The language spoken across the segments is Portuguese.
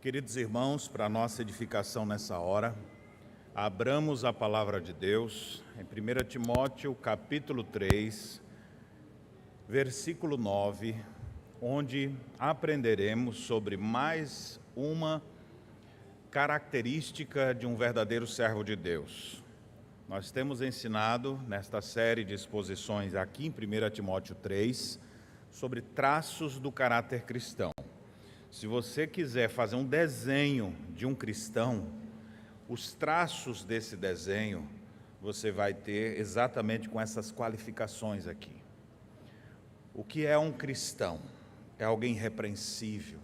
Queridos irmãos, para a nossa edificação nessa hora, abramos a palavra de Deus em 1 Timóteo, capítulo 3, versículo 9, onde aprenderemos sobre mais uma característica de um verdadeiro servo de Deus. Nós temos ensinado nesta série de exposições aqui em 1 Timóteo 3 sobre traços do caráter cristão. Se você quiser fazer um desenho de um cristão, os traços desse desenho você vai ter exatamente com essas qualificações aqui. O que é um cristão? É alguém irrepreensível.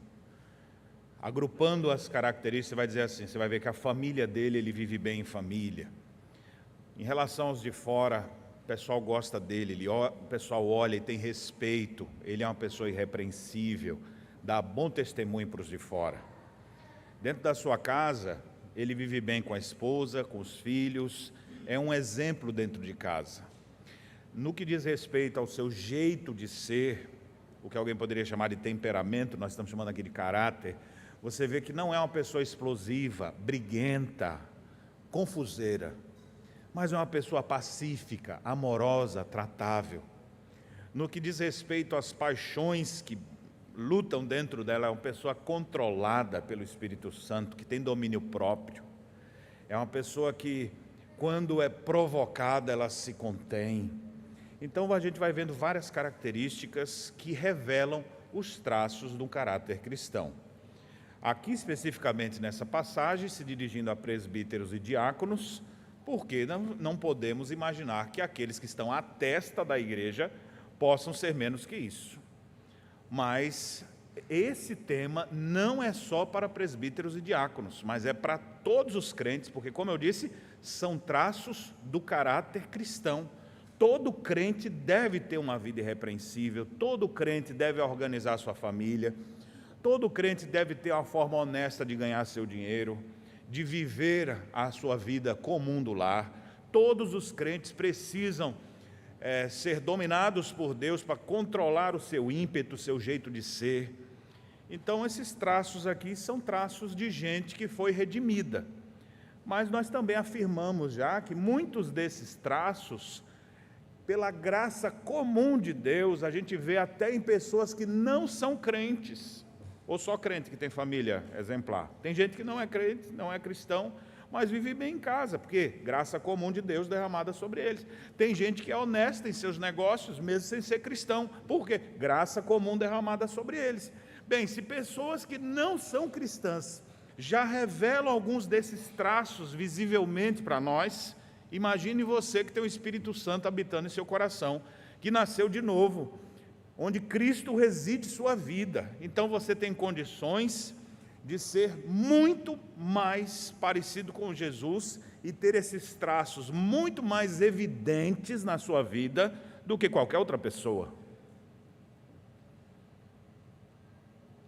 Agrupando as características, você vai dizer assim, você vai ver que a família dele, ele vive bem em família. Em relação aos de fora, o pessoal gosta dele, o pessoal olha e tem respeito, ele é uma pessoa irrepreensível, dá bom testemunho para os de fora. Dentro da sua casa, ele vive bem com a esposa, com os filhos, é um exemplo dentro de casa. No que diz respeito ao seu jeito de ser, o que alguém poderia chamar de temperamento, nós estamos chamando aqui de caráter, você vê que não é uma pessoa explosiva, briguenta, confuseira, mas é uma pessoa pacífica, amorosa, tratável. No que diz respeito às paixões que lutam dentro dela, é uma pessoa controlada pelo Espírito Santo, que tem domínio próprio. É uma pessoa que, quando é provocada, ela se contém. Então, a gente vai vendo várias características que revelam os traços do caráter cristão. Aqui, especificamente nessa passagem, se dirigindo a presbíteros e diáconos, porque não podemos imaginar que aqueles que estão à testa da igreja possam ser menos que isso. Mas esse tema não é só para presbíteros e diáconos, mas é para todos os crentes, porque, como eu disse, são traços do caráter cristão. Todo crente deve ter uma vida irrepreensível, todo crente deve organizar sua família, todo crente deve ter uma forma honesta de ganhar seu dinheiro, de viver a sua vida comum do lar. Todos os crentes precisam ser dominados por Deus para controlar o seu ímpeto, o seu jeito de ser. Então, esses traços aqui são traços de gente que foi redimida. Mas nós também afirmamos já que muitos desses traços, pela graça comum de Deus, a gente vê até em pessoas que não são crentes, ou só crente que tem família exemplar. Tem gente que não é crente, não é cristão, mas vive bem em casa, porque graça comum de Deus derramada sobre eles. Tem gente que é honesta em seus negócios, mesmo sem ser cristão, por quê? Graça comum derramada sobre eles. Bem, se pessoas que não são cristãs já revelam alguns desses traços visivelmente para nós, imagine você que tem o Espírito Santo habitando em seu coração, que nasceu de novo, onde Cristo reside sua vida. Então você tem condições de ser muito mais parecido com Jesus e ter esses traços muito mais evidentes na sua vida do que qualquer outra pessoa.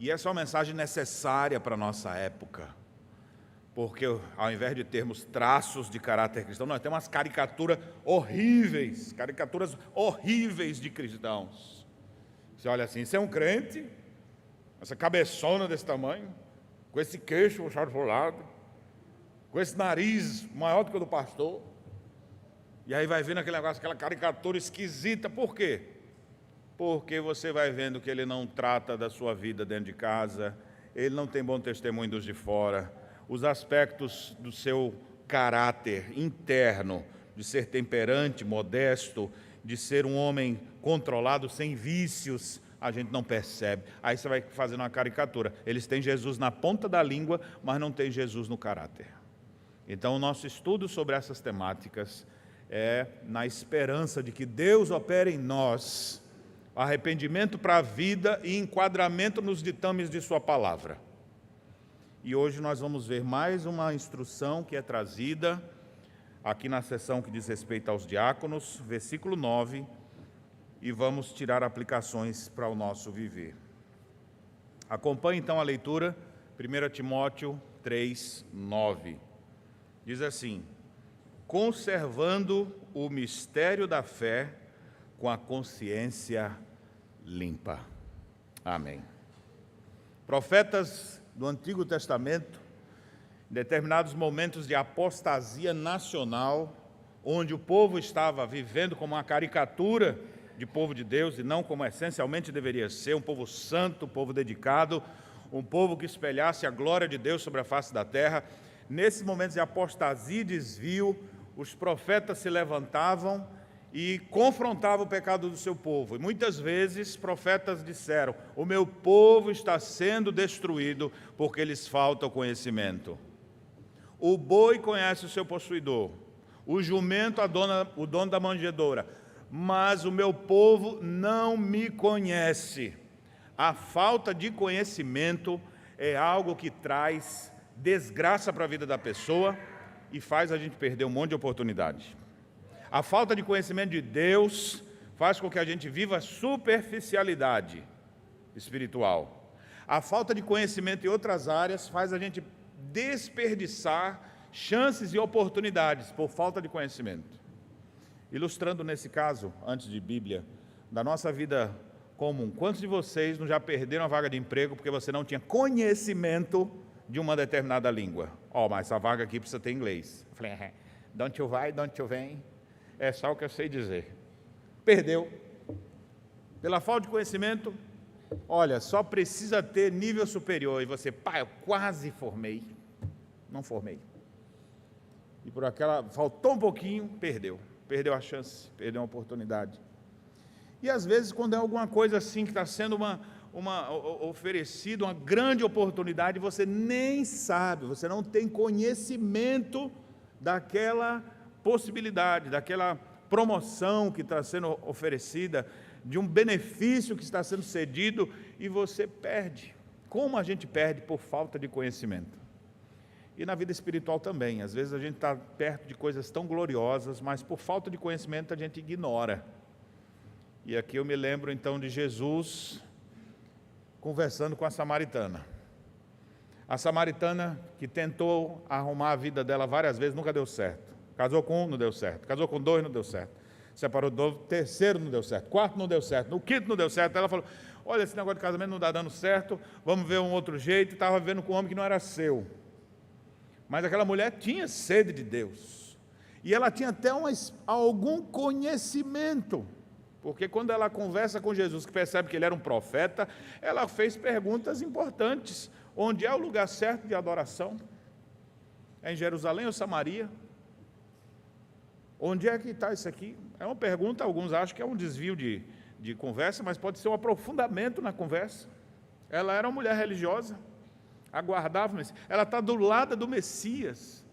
E essa é uma mensagem necessária para a nossa época, porque ao invés de termos traços de caráter cristão, nós temos umas caricaturas horríveis de cristãos. Você olha assim, você é um crente, essa cabeçona desse tamanho, com esse queixo puxado para o lado, com esse nariz maior do que o do pastor, e aí vai vendo aquele negócio, aquela caricatura esquisita. Por quê? Porque você vai vendo que ele não trata da sua vida dentro de casa, ele não tem bom testemunho dos de fora, os aspectos do seu caráter interno, de ser temperante, modesto, de ser um homem controlado, sem vícios, a gente não percebe. Aí você vai fazendo uma caricatura. Eles têm Jesus na ponta da língua, mas não têm Jesus no caráter. Então, o nosso estudo sobre essas temáticas é na esperança de que Deus opere em nós arrependimento para a vida e enquadramento nos ditames de sua palavra. E hoje nós vamos ver mais uma instrução que é trazida aqui na seção que diz respeito aos diáconos, versículo 9, e vamos tirar aplicações para o nosso viver. Acompanhe então a leitura, 1 Timóteo 3, 9. Diz assim: conservando o mistério da fé com a consciência limpa. Amém. Profetas do Antigo Testamento, em determinados momentos de apostasia nacional, onde o povo estava vivendo como uma caricatura de povo de Deus e não como essencialmente deveria ser, um povo santo, um povo dedicado, um povo que espelhasse a glória de Deus sobre a face da terra. Nesses momentos de apostasia e desvio, os profetas se levantavam e confrontavam o pecado do seu povo. E muitas vezes profetas disseram: o meu povo está sendo destruído porque lhes falta o conhecimento. O boi conhece o seu possuidor, o jumento o dono da manjedoura, mas o meu povo não me conhece. A falta de conhecimento é algo que traz desgraça para a vida da pessoa e faz a gente perder um monte de oportunidade. A falta de conhecimento de Deus faz com que a gente viva superficialidade espiritual. A falta de conhecimento em outras áreas faz a gente desperdiçar chances e oportunidades por falta de conhecimento. Ilustrando nesse caso, antes de Bíblia, da nossa vida comum, quantos de vocês não já perderam a vaga de emprego porque você não tinha conhecimento de uma determinada língua? Mas essa vaga aqui precisa ter inglês. Eu falei, don't you vai, don't you vem. É só o que eu sei dizer. Perdeu. Pela falta de conhecimento, só precisa ter nível superior. E você, eu quase formei. Não formei. E por faltou um pouquinho, perdeu. Perdeu a chance, perdeu a oportunidade. E às vezes, quando é alguma coisa assim que está sendo oferecido uma grande oportunidade, você nem sabe, você não tem conhecimento daquela possibilidade, daquela promoção que está sendo oferecida, de um benefício que está sendo cedido, e você perde. Como a gente perde por falta de conhecimento? E na vida espiritual também, às vezes a gente está perto de coisas tão gloriosas, mas por falta de conhecimento a gente ignora. E aqui eu me lembro então de Jesus conversando com a samaritana. A samaritana que tentou arrumar a vida dela várias vezes, nunca deu certo. Casou com um, não deu certo. Casou com dois, não deu certo. Separou do terceiro, não deu certo. Quarto, não deu certo. No quinto, não deu certo. Ela falou, olha, esse negócio de casamento não está dando certo, vamos ver um outro jeito. E estava vivendo com um homem que não era seu. Mas aquela mulher tinha sede de Deus. E ela tinha até algum conhecimento. Porque quando ela conversa com Jesus, que percebe que ele era um profeta, ela fez perguntas importantes. Onde é o lugar certo de adoração? É em Jerusalém ou Samaria? Onde é que está isso aqui? É uma pergunta, alguns acham que é um desvio de conversa, mas pode ser um aprofundamento na conversa. Ela era uma mulher religiosa, aguardava o Messias. Ela está do lado do Messias.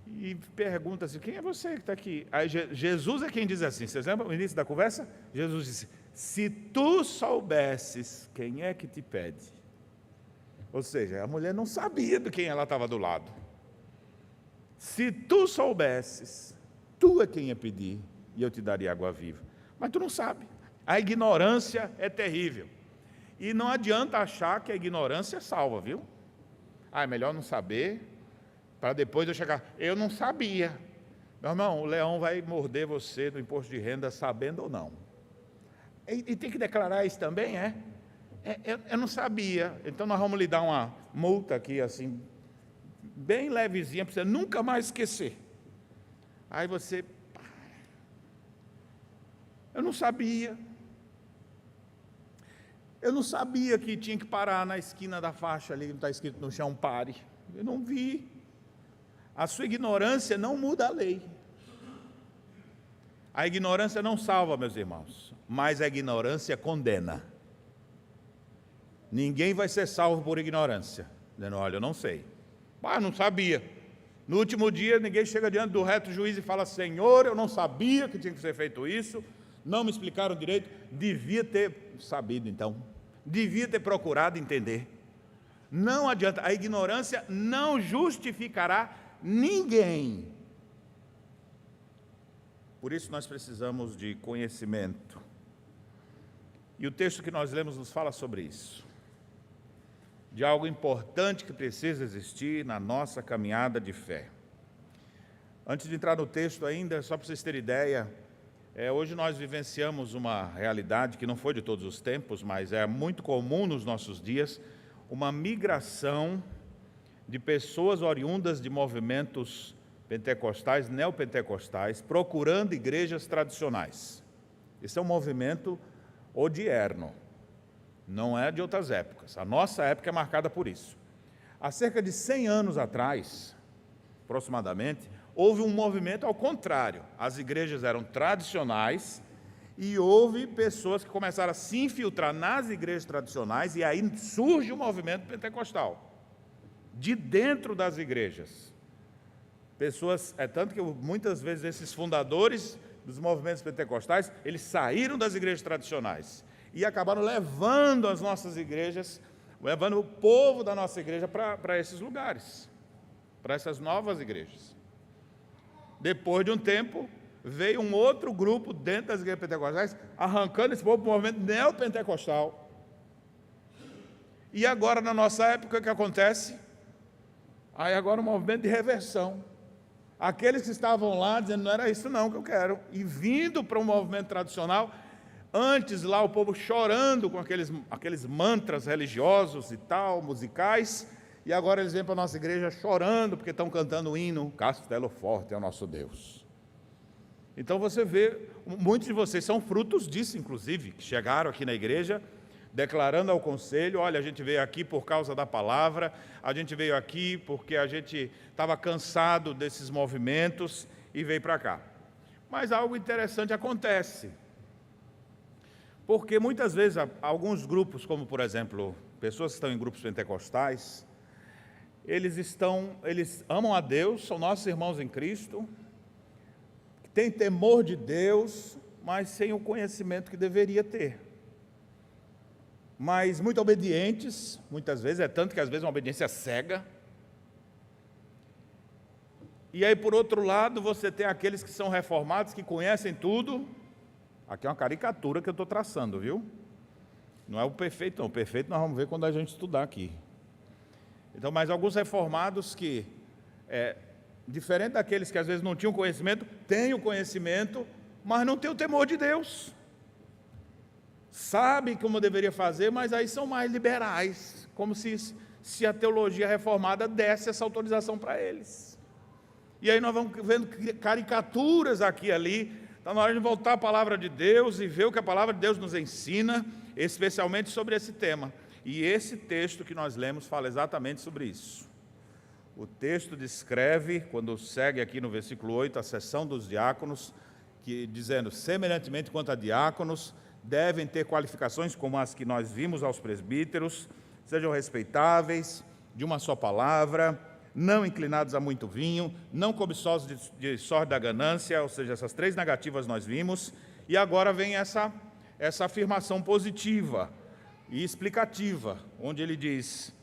E pergunta assim, quem é você que está aqui? Aí Jesus é quem diz assim, vocês lembram o início da conversa? Jesus disse, se tu soubesses quem é que te pede. Ou seja, a mulher não sabia de quem ela estava do lado. Se tu soubesses, tu é quem ia pedir e eu te daria água viva. Mas tu não sabe. A ignorância é terrível. E não adianta achar que a ignorância salva, viu? É melhor não saber, para depois eu chegar, eu não sabia. Meu irmão, o leão vai morder você no imposto de renda, sabendo ou não. E tem que declarar isso também, eu não sabia. Então nós vamos lhe dar uma multa aqui, assim, bem levezinha, para você nunca mais esquecer. Aí você, eu não sabia. Eu não sabia que tinha que parar na esquina da faixa ali, não está escrito no chão, pare. Eu não vi. A sua ignorância não muda a lei. A ignorância não salva, meus irmãos, mas a ignorância condena. Ninguém vai ser salvo por ignorância, dizendo, olha, eu não sei. Não sabia. No último dia, ninguém chega diante do reto juiz e fala, Senhor, eu não sabia que tinha que ser feito isso, não me explicaram direito, devia ter sabido então, devia ter procurado entender. Não adianta, a ignorância não justificará ninguém. Por isso nós precisamos de conhecimento. E o texto que nós lemos nos fala sobre isso. De algo importante que precisa existir na nossa caminhada de fé. Antes de entrar no texto ainda, só para vocês terem ideia, hoje nós vivenciamos uma realidade que não foi de todos os tempos, mas é muito comum nos nossos dias, uma migração de pessoas oriundas de movimentos pentecostais, neopentecostais, procurando igrejas tradicionais. Esse é um movimento odierno, não é de outras épocas. A nossa época é marcada por isso. Há cerca de 100 anos atrás, aproximadamente, houve um movimento ao contrário. As igrejas eram tradicionais e houve pessoas que começaram a se infiltrar nas igrejas tradicionais e aí surge o movimento pentecostal, de dentro das igrejas. Pessoas, tanto que muitas vezes esses fundadores dos movimentos pentecostais, eles saíram das igrejas tradicionais e acabaram levando as nossas igrejas, levando o povo da nossa igreja para esses lugares, para essas novas igrejas. Depois de um tempo, veio um outro grupo dentro das igrejas pentecostais, arrancando esse povo para o movimento neopentecostal. E agora, na nossa época, o que acontece? Aí agora um movimento de reversão. Aqueles que estavam lá dizendo, não era isso não que eu quero, e vindo para um movimento tradicional, antes lá o povo chorando com aqueles mantras religiosos e tal, musicais, e agora eles vêm para a nossa igreja chorando, porque estão cantando o hino, Castelo Forte é o nosso Deus. Então você vê, muitos de vocês são frutos disso, inclusive, que chegaram aqui na igreja, declarando ao conselho, olha, a gente veio aqui por causa da palavra, a gente veio aqui porque a gente estava cansado desses movimentos e veio para cá. Mas algo interessante acontece, porque muitas vezes alguns grupos, como por exemplo, pessoas que estão em grupos pentecostais, eles amam a Deus, são nossos irmãos em Cristo, têm temor de Deus, mas sem o conhecimento que deveria ter. Mas muito obedientes, muitas vezes, tanto que às vezes uma obediência cega. E aí, por outro lado, você tem aqueles que são reformados, que conhecem tudo. Aqui é uma caricatura que eu estou traçando, viu? Não é o perfeito, não. O perfeito nós vamos ver quando a gente estudar aqui. Então, mas alguns reformados que, diferente daqueles que às vezes não tinham conhecimento, têm o conhecimento, mas não têm o temor de Deus. Sabem como deveria fazer, mas aí são mais liberais, como se a teologia reformada desse essa autorização para eles. E aí nós vamos vendo caricaturas aqui e ali. Está na hora de voltar à palavra de Deus e ver o que a palavra de Deus nos ensina, especialmente sobre esse tema. E esse texto que nós lemos fala exatamente sobre isso. O texto descreve, quando segue aqui no versículo 8, a sessão dos diáconos, dizendo, semelhantemente quanto a diáconos, devem ter qualificações como as que nós vimos aos presbíteros, sejam respeitáveis, de uma só palavra, não inclinados a muito vinho, não cobiçosos de sorte da ganância, ou seja, essas três negativas nós vimos, e agora vem essa afirmação positiva e explicativa, onde ele diz,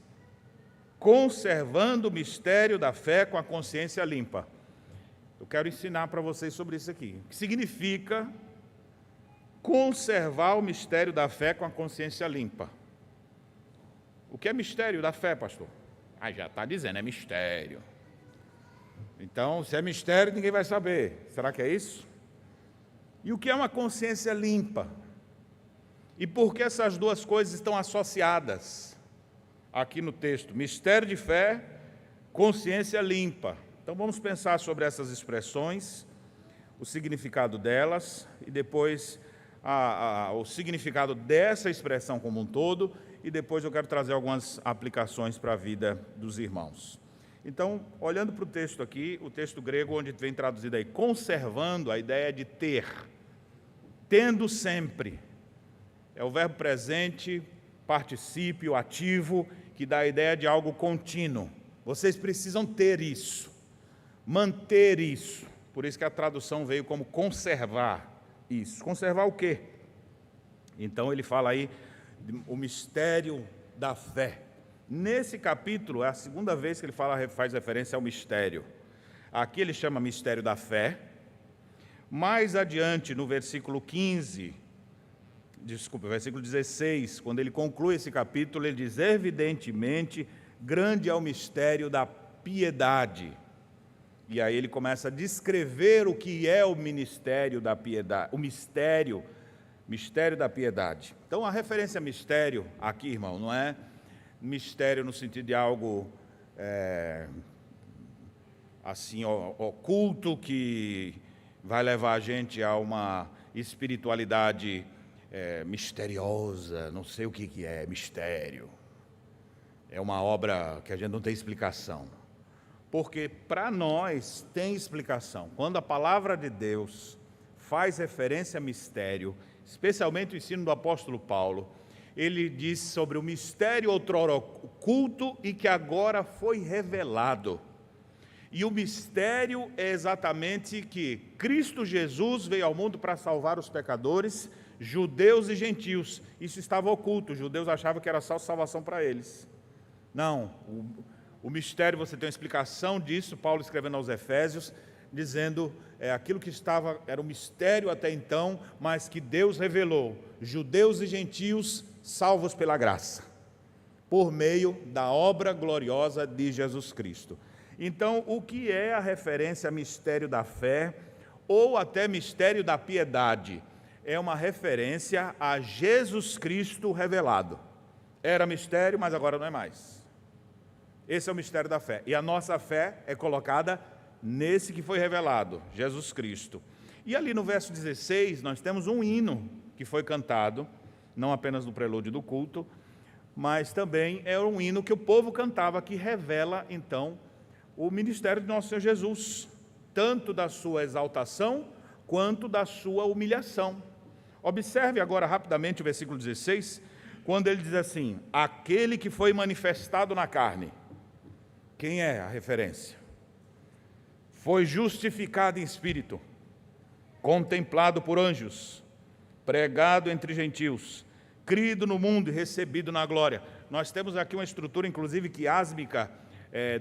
conservando o mistério da fé com a consciência limpa. Eu quero ensinar para vocês sobre isso aqui. O que significa conservar o mistério da fé com a consciência limpa? O que é mistério da fé, pastor? Já está dizendo, é mistério. Então, se é mistério, ninguém vai saber. Será que é isso? E o que é uma consciência limpa? E por que essas duas coisas estão associadas aqui no texto? Mistério de fé, consciência limpa. Então vamos pensar sobre essas expressões, o significado delas e depois o significado dessa expressão como um todo, e depois eu quero trazer algumas aplicações para a vida dos irmãos. Então, olhando para o texto aqui, o texto grego onde vem traduzido aí, conservando, a ideia de ter, tendo sempre. É o verbo presente, particípio, ativo, que dá a ideia de algo contínuo. Vocês precisam ter isso, manter isso. Por isso que a tradução veio como conservar isso. Conservar o quê? Então ele fala aí o mistério da fé. Nesse capítulo, é a segunda vez que ele faz referência ao mistério. Aqui ele chama mistério da fé. Mais adiante, no versículo 16, quando ele conclui esse capítulo, ele diz, evidentemente, grande é o mistério da piedade. E aí ele começa a descrever o que é o ministério da piedade, o mistério da piedade. Então a referência a mistério aqui, irmão, não é mistério no sentido de algo assim oculto, que vai levar a gente a uma espiritualidade misteriosa. Não sei o que é mistério. É uma obra que a gente não tem explicação. Porque para nós tem explicação. Quando a palavra de Deus faz referência a mistério, especialmente o ensino do apóstolo Paulo, ele diz sobre o mistério outrora oculto e que agora foi revelado. E o mistério é exatamente que Cristo Jesus veio ao mundo para salvar os pecadores, judeus e gentios. Isso estava oculto, os judeus achavam que era só salvação para eles. Não, o mistério, você tem uma explicação disso, Paulo escrevendo aos Efésios, dizendo aquilo que era um mistério até então, mas que Deus revelou, judeus e gentios salvos pela graça, por meio da obra gloriosa de Jesus Cristo. Então, o que é a referência a mistério da fé, ou até mistério da piedade? É uma referência a Jesus Cristo revelado. Era mistério, mas agora não é mais. Esse é o mistério da fé. E a nossa fé é colocada nesse que foi revelado, Jesus Cristo. E ali no verso 16, nós temos um hino que foi cantado, não apenas no prelúdio do culto, mas também é um hino que o povo cantava, que revela, então, o ministério de nosso Senhor Jesus, tanto da sua exaltação, quanto da sua humilhação. Observe agora rapidamente o versículo 16, quando ele diz assim: aquele que foi manifestado na carne. Quem é a referência? Foi justificado em espírito, contemplado por anjos, pregado entre gentios, crido no mundo e recebido na glória. Nós temos aqui uma estrutura, inclusive, quiásmica,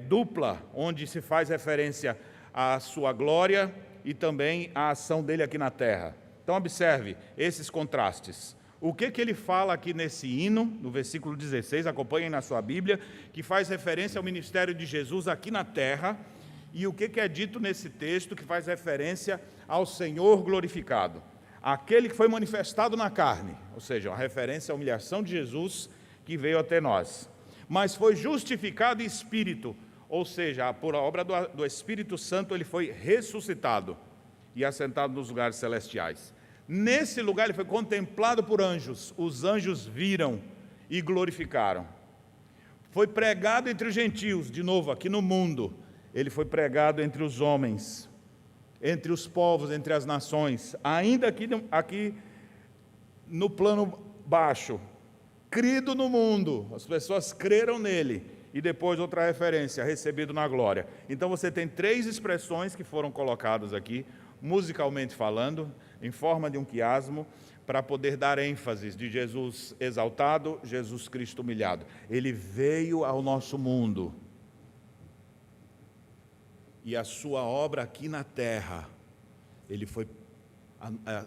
dupla, onde se faz referência à sua glória e também à ação dele aqui na terra. Então, observe esses contrastes. O que ele fala aqui nesse hino, no versículo 16, acompanhem na sua Bíblia, que faz referência ao ministério de Jesus aqui na terra, e o que é dito nesse texto que faz referência ao Senhor glorificado. Aquele que foi manifestado na carne, ou seja, uma referência à humilhação de Jesus que veio até nós. Mas foi justificado em espírito, ou seja, por obra do Espírito Santo ele foi ressuscitado e assentado nos lugares celestiais. Nesse lugar ele foi contemplado por anjos, os anjos viram e glorificaram. Foi pregado entre os gentios, de novo aqui no mundo, ele foi pregado entre os homens, entre os povos, entre as nações, ainda aqui no plano baixo, crido no mundo, as pessoas creram nele, e depois outra referência, recebido na glória. Então você tem três expressões que foram colocadas aqui, musicalmente falando, em forma de um quiasmo, para poder dar ênfase de Jesus exaltado, Jesus Cristo humilhado. Ele veio ao nosso mundo, e a sua obra aqui na terra,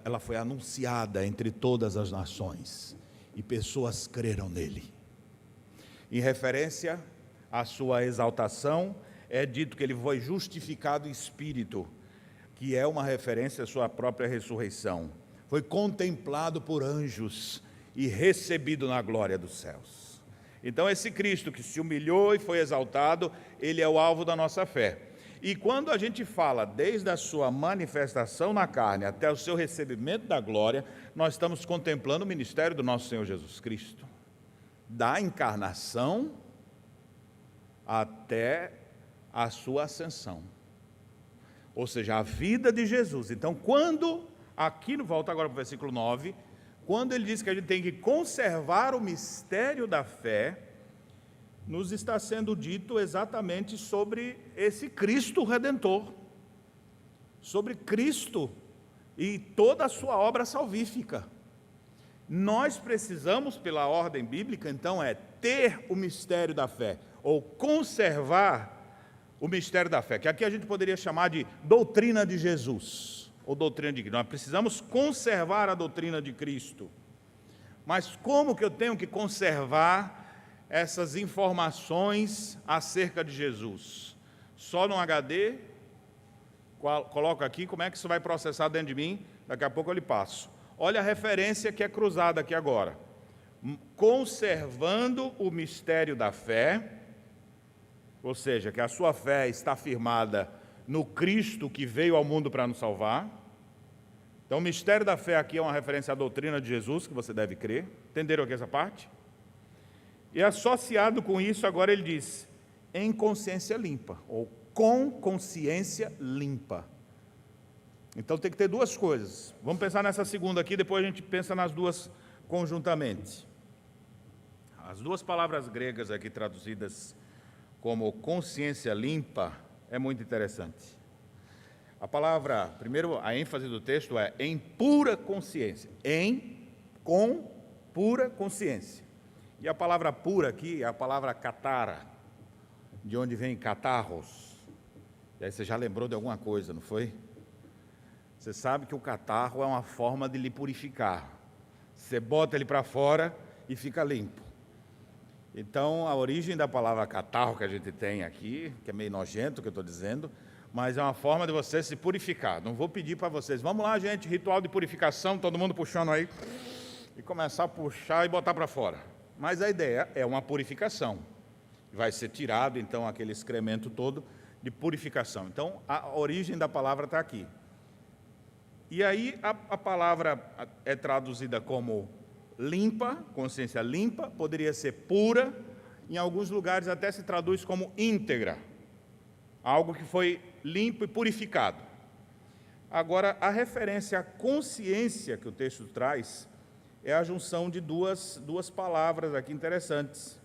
ela foi anunciada entre todas as nações, e pessoas creram nele. Em referência à sua exaltação, é dito que ele foi justificado em espírito, que é uma referência à sua própria ressurreição. Foi contemplado por anjos e recebido na glória dos céus. Então esse Cristo que se humilhou e foi exaltado, ele é o alvo da nossa fé. E quando a gente fala desde a sua manifestação na carne até o seu recebimento da glória, nós estamos contemplando o ministério do nosso Senhor Jesus Cristo, da encarnação até a sua ascensão. Ou seja, a vida de Jesus. Então, volta agora para o versículo 9, quando ele diz que a gente tem que conservar o mistério da fé, nos está sendo dito exatamente sobre esse Cristo Redentor, sobre Cristo e toda a sua obra salvífica. Nós precisamos, pela ordem bíblica, então, ter o mistério da fé, ou conservar o mistério da fé, que aqui a gente poderia chamar de doutrina de Jesus, ou doutrina de Cristo. Nós precisamos conservar a doutrina de Cristo. Mas como que eu tenho que conservar essas informações acerca de Jesus? Só no HD? Coloco aqui, como é que isso vai processar dentro de mim? Daqui a pouco eu lhe passo. Olha a referência que é cruzada aqui agora. conservando o mistério da fé, ou seja, que a sua fé está firmada no Cristo que veio ao mundo para nos salvar. Então, o mistério da fé aqui é uma referência à doutrina de Jesus, que você deve crer. Entenderam aqui essa parte? E associado com isso, agora ele diz, em consciência limpa, ou com consciência limpa. Então, tem que ter duas coisas. Vamos pensar nessa segunda aqui, depois a gente pensa nas duas conjuntamente. As duas palavras gregas aqui traduzidas como consciência limpa é muito interessante. A palavra, primeiro, a ênfase do texto é em pura consciência. Com pura consciência. E a palavra pura aqui é a palavra catara, de onde vem catarros. E aí você já lembrou de alguma coisa, não foi? Você sabe que o catarro é uma forma de lhe purificar. Você bota ele para fora e fica limpo. Então, a origem da palavra catarro que a gente tem aqui, que é meio nojento o que eu estou dizendo, mas é uma forma de você se purificar. Não vou pedir para vocês, vamos lá, gente, ritual de purificação, todo mundo puxando aí, e começar a puxar e botar para fora. Mas a ideia é uma purificação. Vai ser tirado, então, aquele excremento todo de purificação. Então, a origem da palavra está aqui. E aí, a palavra é traduzida como limpa, consciência limpa, poderia ser pura, em alguns lugares até se traduz como íntegra, algo que foi limpo e purificado. Agora, a referência à consciência que o texto traz é a junção de duas palavras aqui interessantes.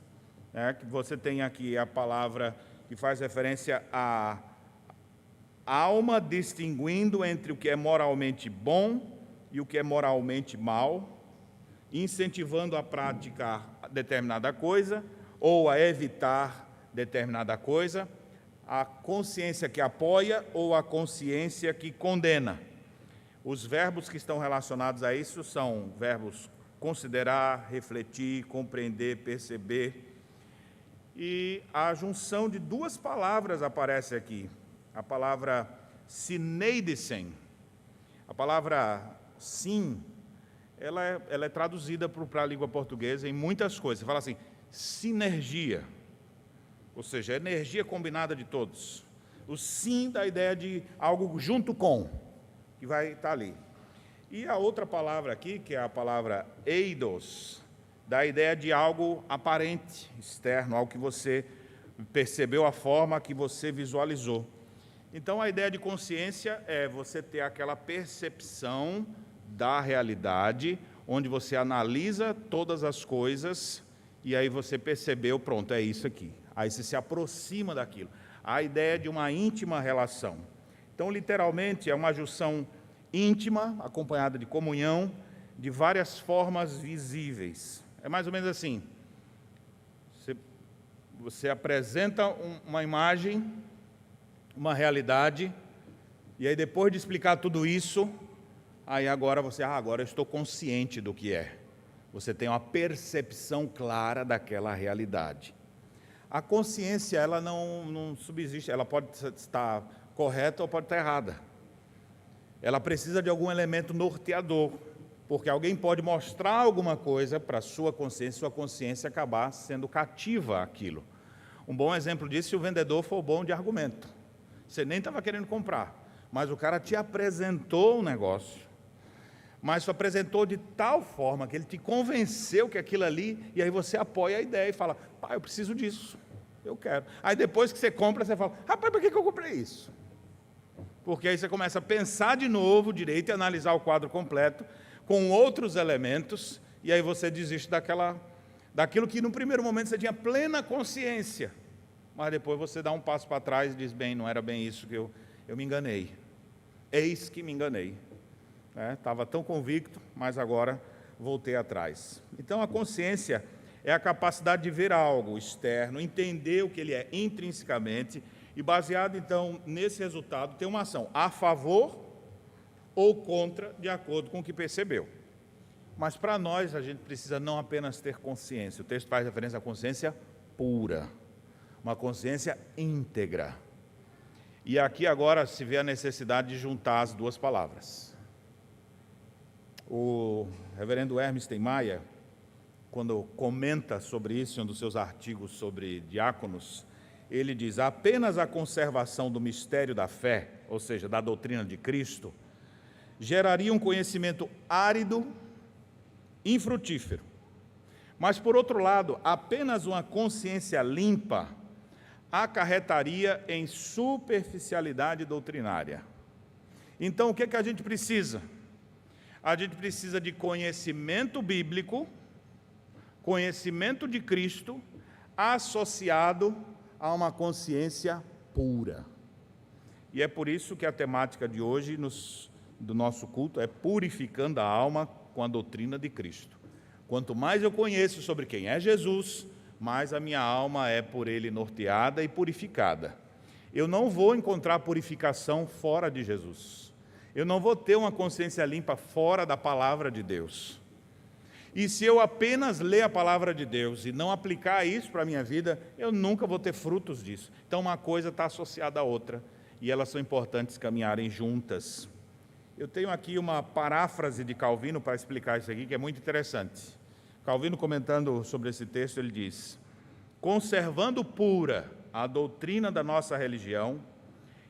Que você tem aqui a palavra que faz referência à alma, distinguindo entre o que é moralmente bom e o que é moralmente mal, incentivando a praticar determinada coisa ou a evitar determinada coisa, a consciência que apoia ou a consciência que condena. Os verbos que estão relacionados a isso são verbos considerar, refletir, compreender, perceber. E a junção de duas palavras aparece aqui. A palavra sineidesen, a palavra sim, ela é traduzida para a língua portuguesa em muitas coisas. Você fala assim, sinergia, ou seja, energia combinada de todos. O sim dá a ideia de algo junto com, que vai estar ali. E a outra palavra aqui, que é a palavra eidos, dá a ideia de algo aparente, externo, algo que você percebeu, a forma que você visualizou. Então, a ideia de consciência é você ter aquela percepção da realidade, onde você analisa todas as coisas, e aí você percebeu, pronto, é isso aqui. Aí você se aproxima daquilo. A ideia de uma íntima relação. Então, literalmente, é uma junção íntima, acompanhada de comunhão, de várias formas visíveis. É mais ou menos assim. Você apresenta uma imagem, uma realidade, e aí depois de explicar tudo isso, aí agora agora eu estou consciente do que é. Você tem uma percepção clara daquela realidade. A consciência, ela não subsiste, ela pode estar correta ou pode estar errada. Ela precisa de algum elemento norteador, porque alguém pode mostrar alguma coisa para a sua consciência acabar sendo cativa àquilo. Um bom exemplo disso, se o vendedor for bom de argumento. Você nem estava querendo comprar, mas o cara te apresentou um negócio, mas apresentou de tal forma que ele te convenceu que aquilo ali, e aí você apoia a ideia e fala, pai, eu preciso disso, eu quero. Aí depois que você compra, você fala, rapaz, por que eu comprei isso? Porque aí você começa a pensar de novo direito e analisar o quadro completo, com outros elementos, e aí você desiste daquilo que no primeiro momento você tinha plena consciência, mas depois você dá um passo para trás e diz, bem, não era bem isso que eu me enganei. Eis que me enganei. Estava tão convicto, mas agora voltei atrás. Então, a consciência é a capacidade de ver algo externo, entender o que ele é intrinsecamente, e baseado, então, nesse resultado, ter uma ação a favor ou contra, de acordo com o que percebeu. Mas, para nós, a gente precisa não apenas ter consciência. O texto faz referência à consciência pura, uma consciência íntegra. E aqui agora se vê a necessidade de juntar as duas palavras. O reverendo Hermes Steinmeier, quando comenta sobre isso em um dos seus artigos sobre diáconos, ele diz: apenas a conservação do mistério da fé, ou seja, da doutrina de Cristo, geraria um conhecimento árido, infrutífero. Mas, por outro lado, apenas uma consciência limpa acarretaria em superficialidade doutrinária. Então, o que é que a gente precisa? A gente precisa de conhecimento bíblico, conhecimento de Cristo, associado a uma consciência pura. E é por isso que a temática de hoje do nosso culto é purificando a alma com a doutrina de Cristo. Quanto mais eu conheço sobre quem é Jesus, mais a minha alma é por Ele norteada e purificada. Eu não vou encontrar purificação fora de Jesus. Eu não vou ter uma consciência limpa fora da palavra de Deus. E se eu apenas ler a palavra de Deus e não aplicar isso para a minha vida, eu nunca vou ter frutos disso. Então uma coisa está associada à outra, e elas são importantes caminharem juntas. Eu tenho aqui uma paráfrase de Calvino para explicar isso aqui, que é muito interessante. Calvino, comentando sobre esse texto, ele diz: conservando pura a doutrina da nossa religião,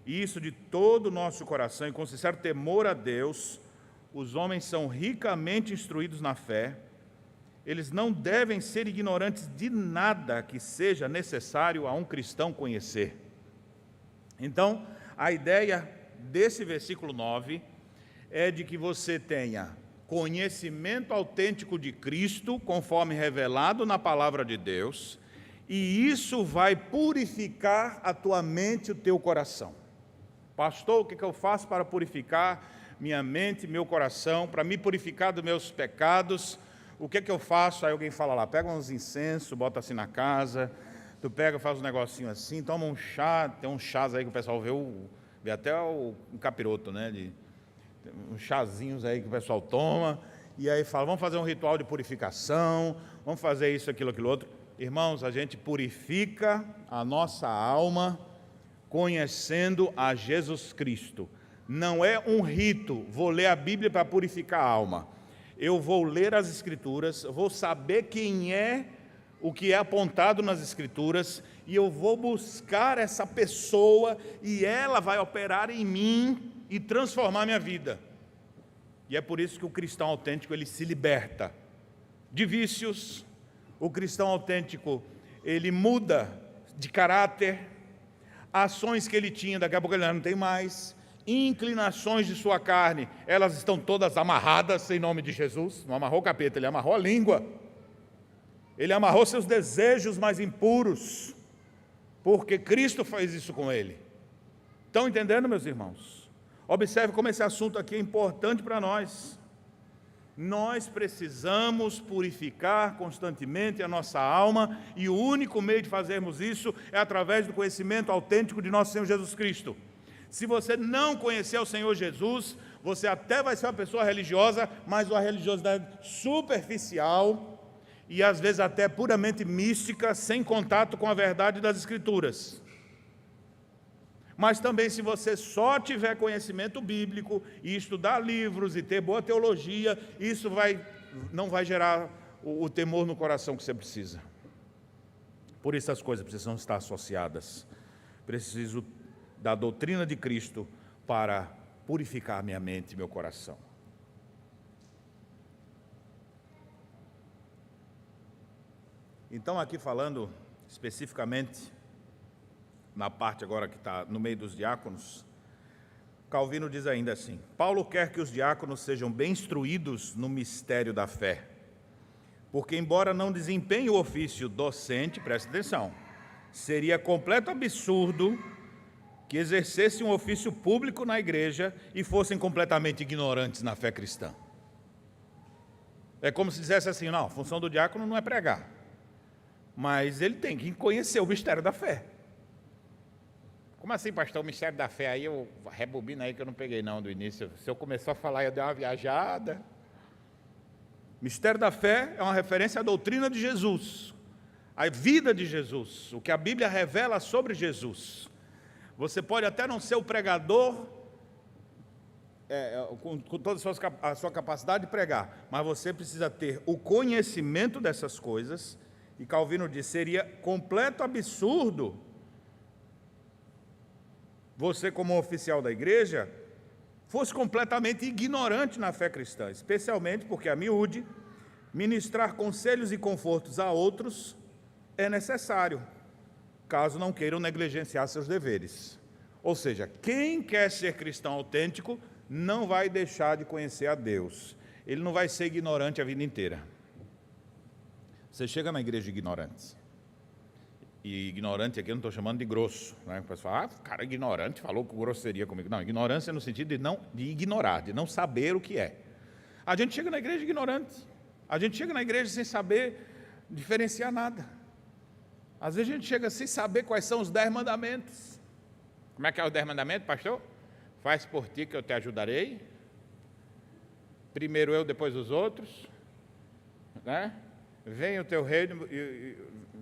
e isso de todo o nosso coração, e com sincero temor a Deus, os homens são ricamente instruídos na fé. Eles não devem ser ignorantes de nada que seja necessário a um cristão conhecer. Então, a ideia desse versículo 9 é de que você tenha conhecimento autêntico de Cristo, conforme revelado na palavra de Deus, e isso vai purificar a tua mente e o teu coração. Pastor, o que eu faço para purificar minha mente e meu coração, para me purificar dos meus pecados? O que eu faço? Aí alguém fala lá, pega uns incensos, bota assim na casa, tu pega, faz um negocinho assim, toma um chá, tem uns chás aí que o pessoal vê até um capiroto, né? Uns chazinhos aí que o pessoal toma, e aí fala, vamos fazer um ritual de purificação, vamos fazer isso, aquilo, aquilo outro. Irmãos, a gente purifica a nossa alma conhecendo a Jesus Cristo. Não é um rito, vou ler a Bíblia para purificar a alma. Eu vou ler as Escrituras, vou saber quem é o que é apontado nas Escrituras, e eu vou buscar essa pessoa, e ela vai operar em mim e transformar minha vida. E é por isso que o cristão autêntico, ele se liberta de vícios. O cristão autêntico, ele muda de caráter. Ações que ele tinha, daqui a pouco ele não tem mais. Inclinações de sua carne, elas estão todas amarradas em nome de Jesus. Não amarrou o capeta, ele amarrou a língua. Ele amarrou seus desejos mais impuros, porque Cristo fez isso com ele. Estão entendendo, meus irmãos? Observe como esse assunto aqui é importante para nós. Nós precisamos purificar constantemente a nossa alma, e o único meio de fazermos isso é através do conhecimento autêntico de nosso Senhor Jesus Cristo. Se você não conhecer o Senhor Jesus, você até vai ser uma pessoa religiosa, mas uma religiosidade superficial e às vezes até puramente mística, sem contato com a verdade das Escrituras. Mas também, se você só tiver conhecimento bíblico e estudar livros e ter boa teologia, isso não vai gerar o temor no coração que você precisa. Por isso as coisas precisam estar associadas. Preciso da doutrina de Cristo para purificar minha mente e meu coração. Então, aqui falando especificamente na parte agora que está no meio dos diáconos, Calvino diz ainda assim: Paulo quer que os diáconos sejam bem instruídos no mistério da fé, porque embora não desempenhem o ofício docente, preste atenção, seria completo absurdo que exercessem um ofício público na igreja e fossem completamente ignorantes na fé cristã. É como se dissesse assim, não, a função do diácono não é pregar, mas ele tem que conhecer o mistério da fé. Como assim, pastor, o mistério da fé? Aí eu rebobino aí que eu não peguei não do início. Se eu começar a falar, eu dei uma viajada. Mistério da fé é uma referência à doutrina de Jesus, à vida de Jesus, o que a Bíblia revela sobre Jesus. Você pode até não ser o pregador com toda a sua capacidade de pregar, mas você precisa ter o conhecimento dessas coisas, e Calvino diz, seria completo absurdo você, como oficial da igreja, fosse completamente ignorante na fé cristã, especialmente porque, a miúde, ministrar conselhos e confortos a outros é necessário, caso não queiram negligenciar seus deveres. Ou seja, quem quer ser cristão autêntico não vai deixar de conhecer a Deus. Ele não vai ser ignorante a vida inteira. Você chega na igreja ignorante. E ignorante aqui eu não estou chamando de grosso, né? O pessoal fala, cara ignorante, falou com grosseria comigo. Não, ignorância no sentido de ignorar, de não saber o que é. A gente chega na igreja ignorante. A gente chega na igreja sem saber diferenciar nada. Às vezes a gente chega sem saber quais são os 10 mandamentos. Como é que é os 10 mandamentos, pastor? Faz por ti que eu te ajudarei. Primeiro eu, depois os outros. Né? Venha o teu reino,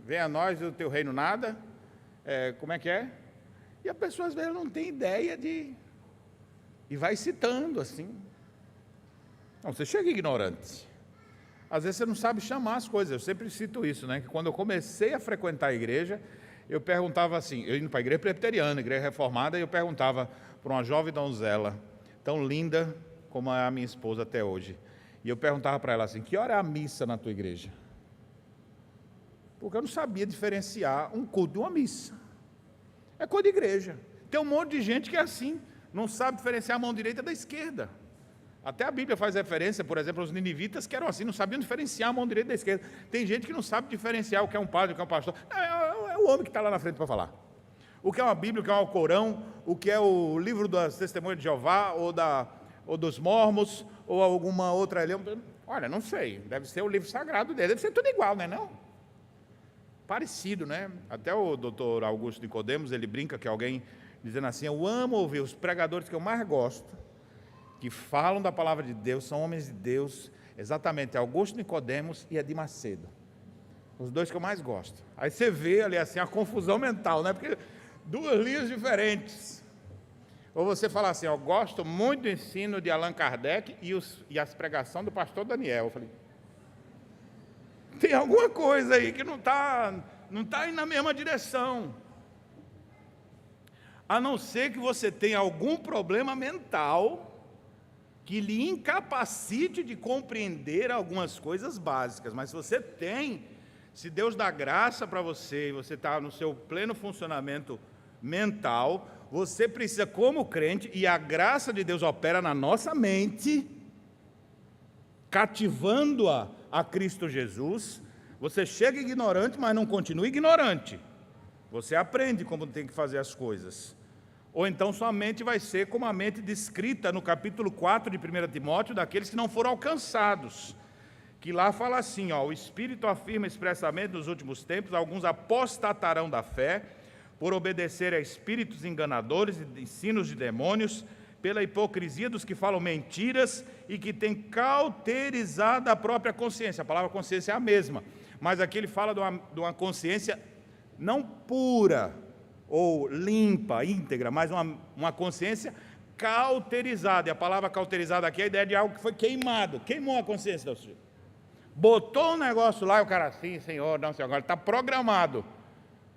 venha a nós o teu reino nada. Como é que é? E a pessoa às vezes não tem ideia de... E vai citando assim. Não, você chega ignorante. Às vezes você não sabe chamar as coisas. Eu sempre cito isso, né? Que quando eu comecei a frequentar a igreja, eu perguntava assim, eu indo para a igreja presbiteriana, igreja reformada, e eu perguntava para uma jovem donzela, tão linda como é a minha esposa até hoje. E eu perguntava para ela assim, que hora é a missa na tua igreja? Porque eu não sabia diferenciar um culto de uma missa. É coisa de igreja. Tem um monte de gente que é assim, não sabe diferenciar a mão direita da esquerda. Até a Bíblia faz referência, por exemplo, aos ninivitas que eram assim, não sabiam diferenciar a mão direita da esquerda. Tem gente que não sabe diferenciar o que é um padre, o que é um pastor. É o homem que está lá na frente para falar. O que é uma Bíblia, o que é um Alcorão, o que é o livro das Testemunhas de Jeová, ou dos Mormons, ou alguma outra... Olha, não sei, deve ser o livro sagrado dele, deve ser tudo igual, não é não? Parecido, né? Até o doutor Augusto Nicodemos, ele brinca que alguém dizendo assim, eu amo ouvir os pregadores que eu mais gosto, que falam da palavra de Deus, são homens de Deus, exatamente, Augusto Nicodemos e Edir Macedo, os dois que eu mais gosto. Aí você vê ali assim a confusão mental, né? Porque duas linhas diferentes. Ou você fala assim, eu gosto muito do ensino de Allan Kardec e as pregações do pastor Daniel. Eu falei, tem alguma coisa aí que não está indo na mesma direção. A não ser que você tenha algum problema mental que lhe incapacite de compreender algumas coisas básicas. Mas se você tem, se Deus dá graça para você e você está no seu pleno funcionamento mental, você precisa, como crente, e a graça de Deus opera na nossa mente, cativando-a a Cristo Jesus, você chega ignorante, mas não continua ignorante. Você aprende como tem que fazer as coisas. Ou então sua mente vai ser como a mente descrita no capítulo 4 de 1 Timóteo, daqueles que não foram alcançados. Que lá fala assim, o Espírito afirma expressamente nos últimos tempos, alguns apostatarão da fé, por obedecer a espíritos enganadores e ensinos de demônios, pela hipocrisia dos que falam mentiras e que têm cauterizado a própria consciência. A palavra consciência é a mesma, mas aqui ele fala de uma consciência não pura, ou limpa, íntegra, mas uma consciência cauterizada. E a palavra cauterizada aqui é a ideia de algo que foi queimado. Queimou a consciência do sujeito. Botou um negócio lá e o cara assim, senhor, não, senhor, agora está programado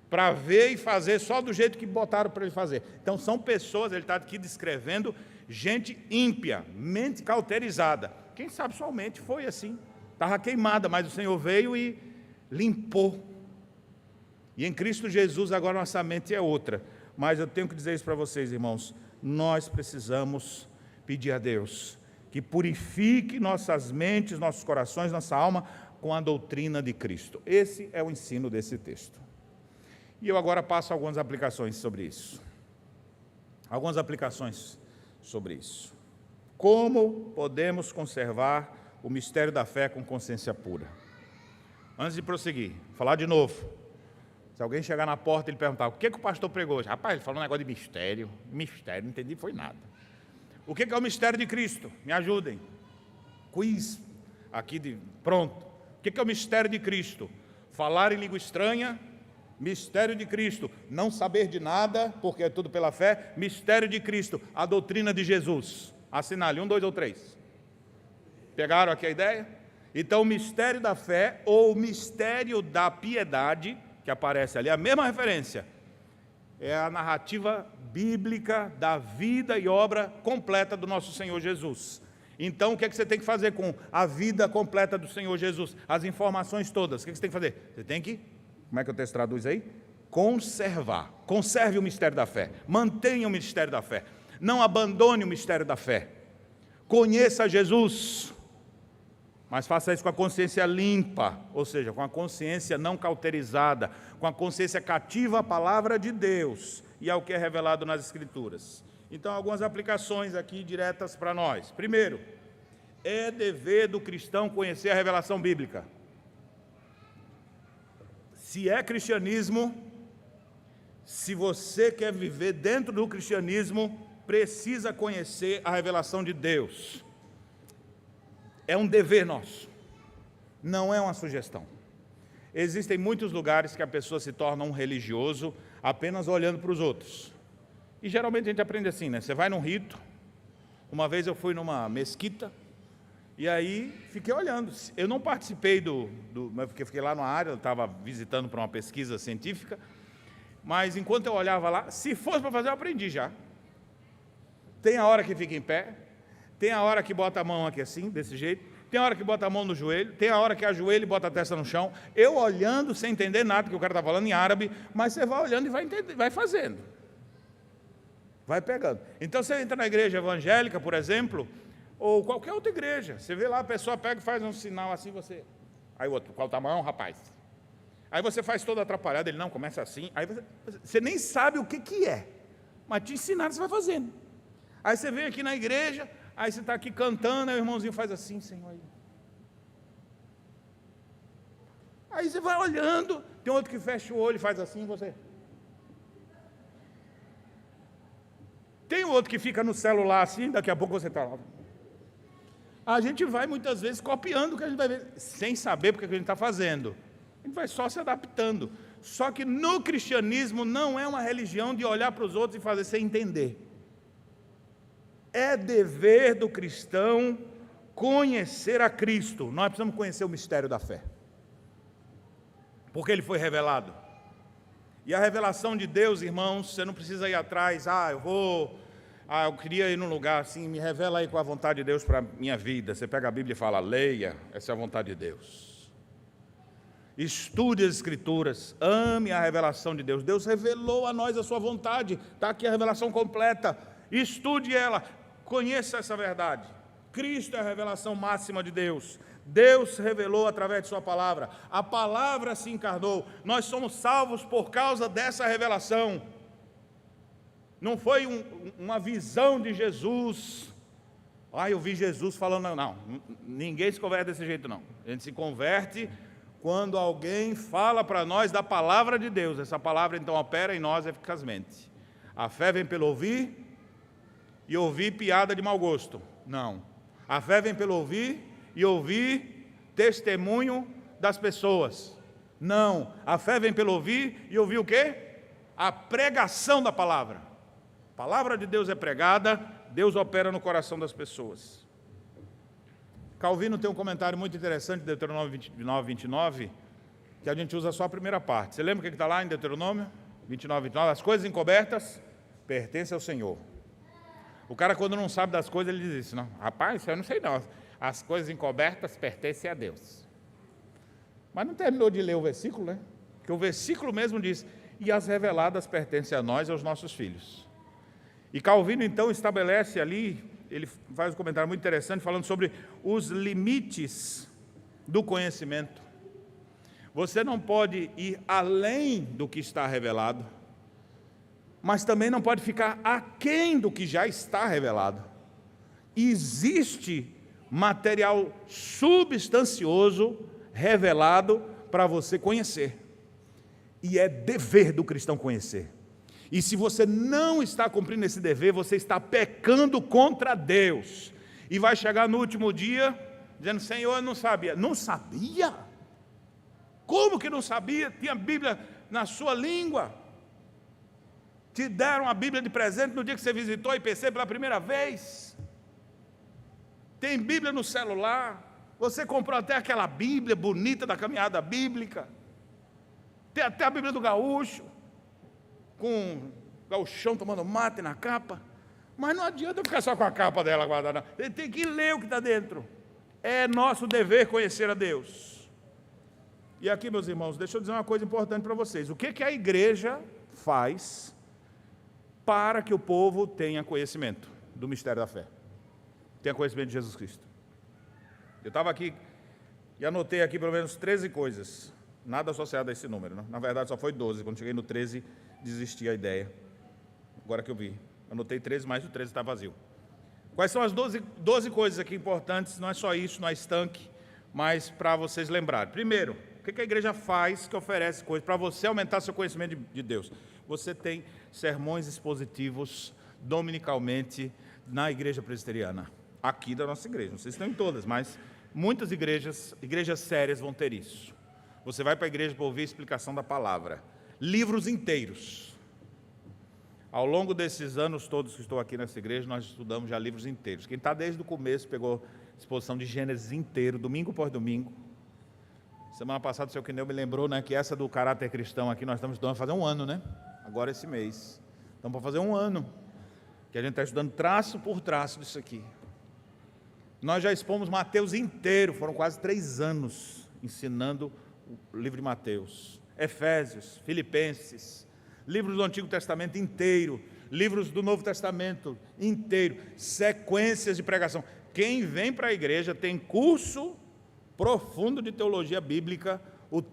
para ver e fazer só do jeito que botaram para ele fazer. Então são pessoas, ele está aqui descrevendo gente ímpia, mente cauterizada. Quem sabe sua mente foi assim, estava queimada, mas o Senhor veio e limpou. E em Cristo Jesus agora nossa mente é outra. Mas eu tenho que dizer isso para vocês, irmãos, nós precisamos pedir a Deus que purifique nossas mentes, nossos corações, nossa alma com a doutrina de Cristo. Esse é o ensino desse texto. E eu agora passo algumas aplicações sobre isso. Algumas aplicações sobre isso. Como podemos conservar o mistério da fé com consciência pura? Antes de prosseguir, falar de novo. Se alguém chegar na porta e ele perguntar, o que o pastor pregou hoje? Rapaz, ele falou um negócio de mistério. Mistério, não entendi, foi nada. O que é o mistério de Cristo? Me ajudem. Quiz, aqui pronto. O que é o mistério de Cristo? Falar em língua estranha, mistério de Cristo. Não saber de nada, porque é tudo pela fé, mistério de Cristo. A doutrina de Jesus. Assinale, 1, 2 ou 3. Pegaram aqui a ideia? Então, o mistério da fé ou o mistério da piedade, que aparece ali, a mesma referência, é a narrativa bíblica da vida e obra completa do nosso Senhor Jesus. Então, o que é que você tem que fazer com a vida completa do Senhor Jesus? As informações todas, o que é que você tem que fazer? Você tem que, como é que o texto traduz aí? Conservar. Conserve o mistério da fé. Mantenha o mistério da fé. Não abandone o mistério da fé. Conheça Jesus, mas faça isso com a consciência limpa, ou seja, com a consciência não cauterizada, com a consciência cativa à palavra de Deus e ao que é revelado nas Escrituras. Então, algumas aplicações aqui diretas para nós. Primeiro, é dever do cristão conhecer a revelação bíblica. Se é cristianismo, se você quer viver dentro do cristianismo, precisa conhecer a revelação de Deus. É um dever nosso, não é uma sugestão. Existem muitos lugares que a pessoa se torna um religioso apenas olhando para os outros. E geralmente a gente aprende assim, né? Você vai num rito. Uma vez eu fui numa mesquita, e aí fiquei olhando. Eu não participei porque fiquei lá numa área, eu estava visitando para uma pesquisa científica, mas enquanto eu olhava lá, se fosse para fazer, eu aprendi já. Tem a hora que fica em pé, tem a hora que bota a mão aqui assim, desse jeito, tem a hora que bota a mão no joelho, tem a hora que ajoelha e bota a testa no chão. Eu olhando sem entender nada, que o cara está falando em árabe, mas você vai olhando e vai entender, vai fazendo. Vai pegando. Então você entra na igreja evangélica, por exemplo, ou qualquer outra igreja, você vê lá, a pessoa pega e faz um sinal assim, você... Aí o outro, qual o tamanho, rapaz? Aí você faz todo atrapalhado, ele não, começa assim, aí você nem sabe o que é, mas te ensinaram, você vai fazendo. Aí você vem aqui na igreja, aí você está aqui cantando, aí o irmãozinho faz assim, Senhor. Aí você vai olhando, tem outro que fecha o olho e faz assim, você... Tem outro que fica no celular assim, daqui a pouco você está lá. A gente vai muitas vezes copiando o que a gente vai ver, sem saber porque que a gente está fazendo. A gente vai só se adaptando. Só que no cristianismo não é uma religião de olhar para os outros e fazer sem entender. É dever do cristão conhecer a Cristo. Nós precisamos conhecer o mistério da fé, porque ele foi revelado. E a revelação de Deus, irmãos, você não precisa ir atrás, eu queria ir num lugar assim, me revela aí qual a vontade de Deus para a minha vida. Você pega a Bíblia e fala, leia, essa é a vontade de Deus. Estude as Escrituras, ame a revelação de Deus. Deus revelou a nós a sua vontade, está aqui a revelação completa. Estude ela, conheça essa verdade. Cristo é a revelação máxima de Deus. Deus revelou através de sua palavra. A palavra se encarnou. Nós somos salvos por causa dessa revelação. Não foi uma visão de Jesus. Eu vi Jesus falando, não. Ninguém se converte desse jeito, não. A gente se converte quando alguém fala para nós da palavra de Deus. Essa palavra então opera em nós eficazmente. A fé vem pelo ouvir, e ouvir piada de mau gosto. Não. A fé vem pelo ouvir e ouvir testemunho das pessoas. Não. A fé vem pelo ouvir e ouvir o quê? A pregação da palavra. A palavra de Deus é pregada, Deus opera no coração das pessoas. Calvino tem um comentário muito interessante de Deuteronômio 29, 29, que a gente usa só a primeira parte. Você lembra o que está lá em Deuteronômio 29, 29? As coisas encobertas pertencem ao Senhor. O cara, quando não sabe das coisas, ele diz isso, não, rapaz, eu não sei não, as coisas encobertas pertencem a Deus. Mas não terminou de ler o versículo, né? Porque o versículo mesmo diz, e as reveladas pertencem a nós e aos nossos filhos. E Calvino, então, estabelece ali, ele faz um comentário muito interessante, falando sobre os limites do conhecimento. Você não pode ir além do que está revelado, mas também não pode ficar aquém do que já está revelado. Existe material substancioso revelado para você conhecer. E é dever do cristão conhecer. E se você não está cumprindo esse dever, você está pecando contra Deus. E vai chegar no último dia, dizendo, Senhor, eu não sabia. Não sabia? Como que não sabia? Tinha Bíblia na sua língua. Te deram a Bíblia de presente no dia que você visitou a IPC pela primeira vez. tem Bíblia no celular, você comprou até aquela Bíblia bonita da caminhada bíblica, tem até a Bíblia do gaúcho, com o gauchão tomando mate na capa, mas não adianta ficar só com a capa dela guardada, não. Tem que ler o que está dentro. É nosso dever conhecer a Deus. E aqui, meus irmãos, deixa eu dizer uma coisa importante para vocês. O que a igreja faz para que o povo tenha conhecimento do mistério da fé? Tenha conhecimento de Jesus Cristo. Eu estava aqui e anotei aqui pelo menos 13 coisas, nada associado a esse número, né? Na verdade só foi 12, quando cheguei no 13 desisti a ideia, agora que eu vi, anotei 13, mas o 13 está vazio. Quais são as 12 coisas aqui importantes, não é só isso, não é estanque, mas para vocês lembrarem. Primeiro, o que a igreja faz que oferece coisas para você aumentar seu conhecimento de Deus? Você tem sermões expositivos dominicalmente na igreja presbiteriana, aqui da nossa igreja, não sei se estão em todas, mas muitas igrejas sérias vão ter isso. Você vai para a igreja para ouvir a explicação da palavra, livros inteiros. Ao longo desses anos todos que estou aqui nessa igreja, nós estudamos já livros inteiros. Quem está desde o começo pegou exposição de Gênesis inteiro, domingo por domingo. Semana passada o seu Quineu me lembrou, né, que essa do caráter cristão aqui nós estamos estudando fazer um ano, né? Agora esse mês. Então, para fazer um ano que a gente está estudando traço por traço disso aqui. Nós já expomos Mateus inteiro, foram quase 3 anos ensinando o livro de Mateus. Efésios, Filipenses, livros do Antigo Testamento inteiro, livros do Novo Testamento inteiro, sequências de pregação. Quem vem para a igreja tem curso profundo de teologia bíblica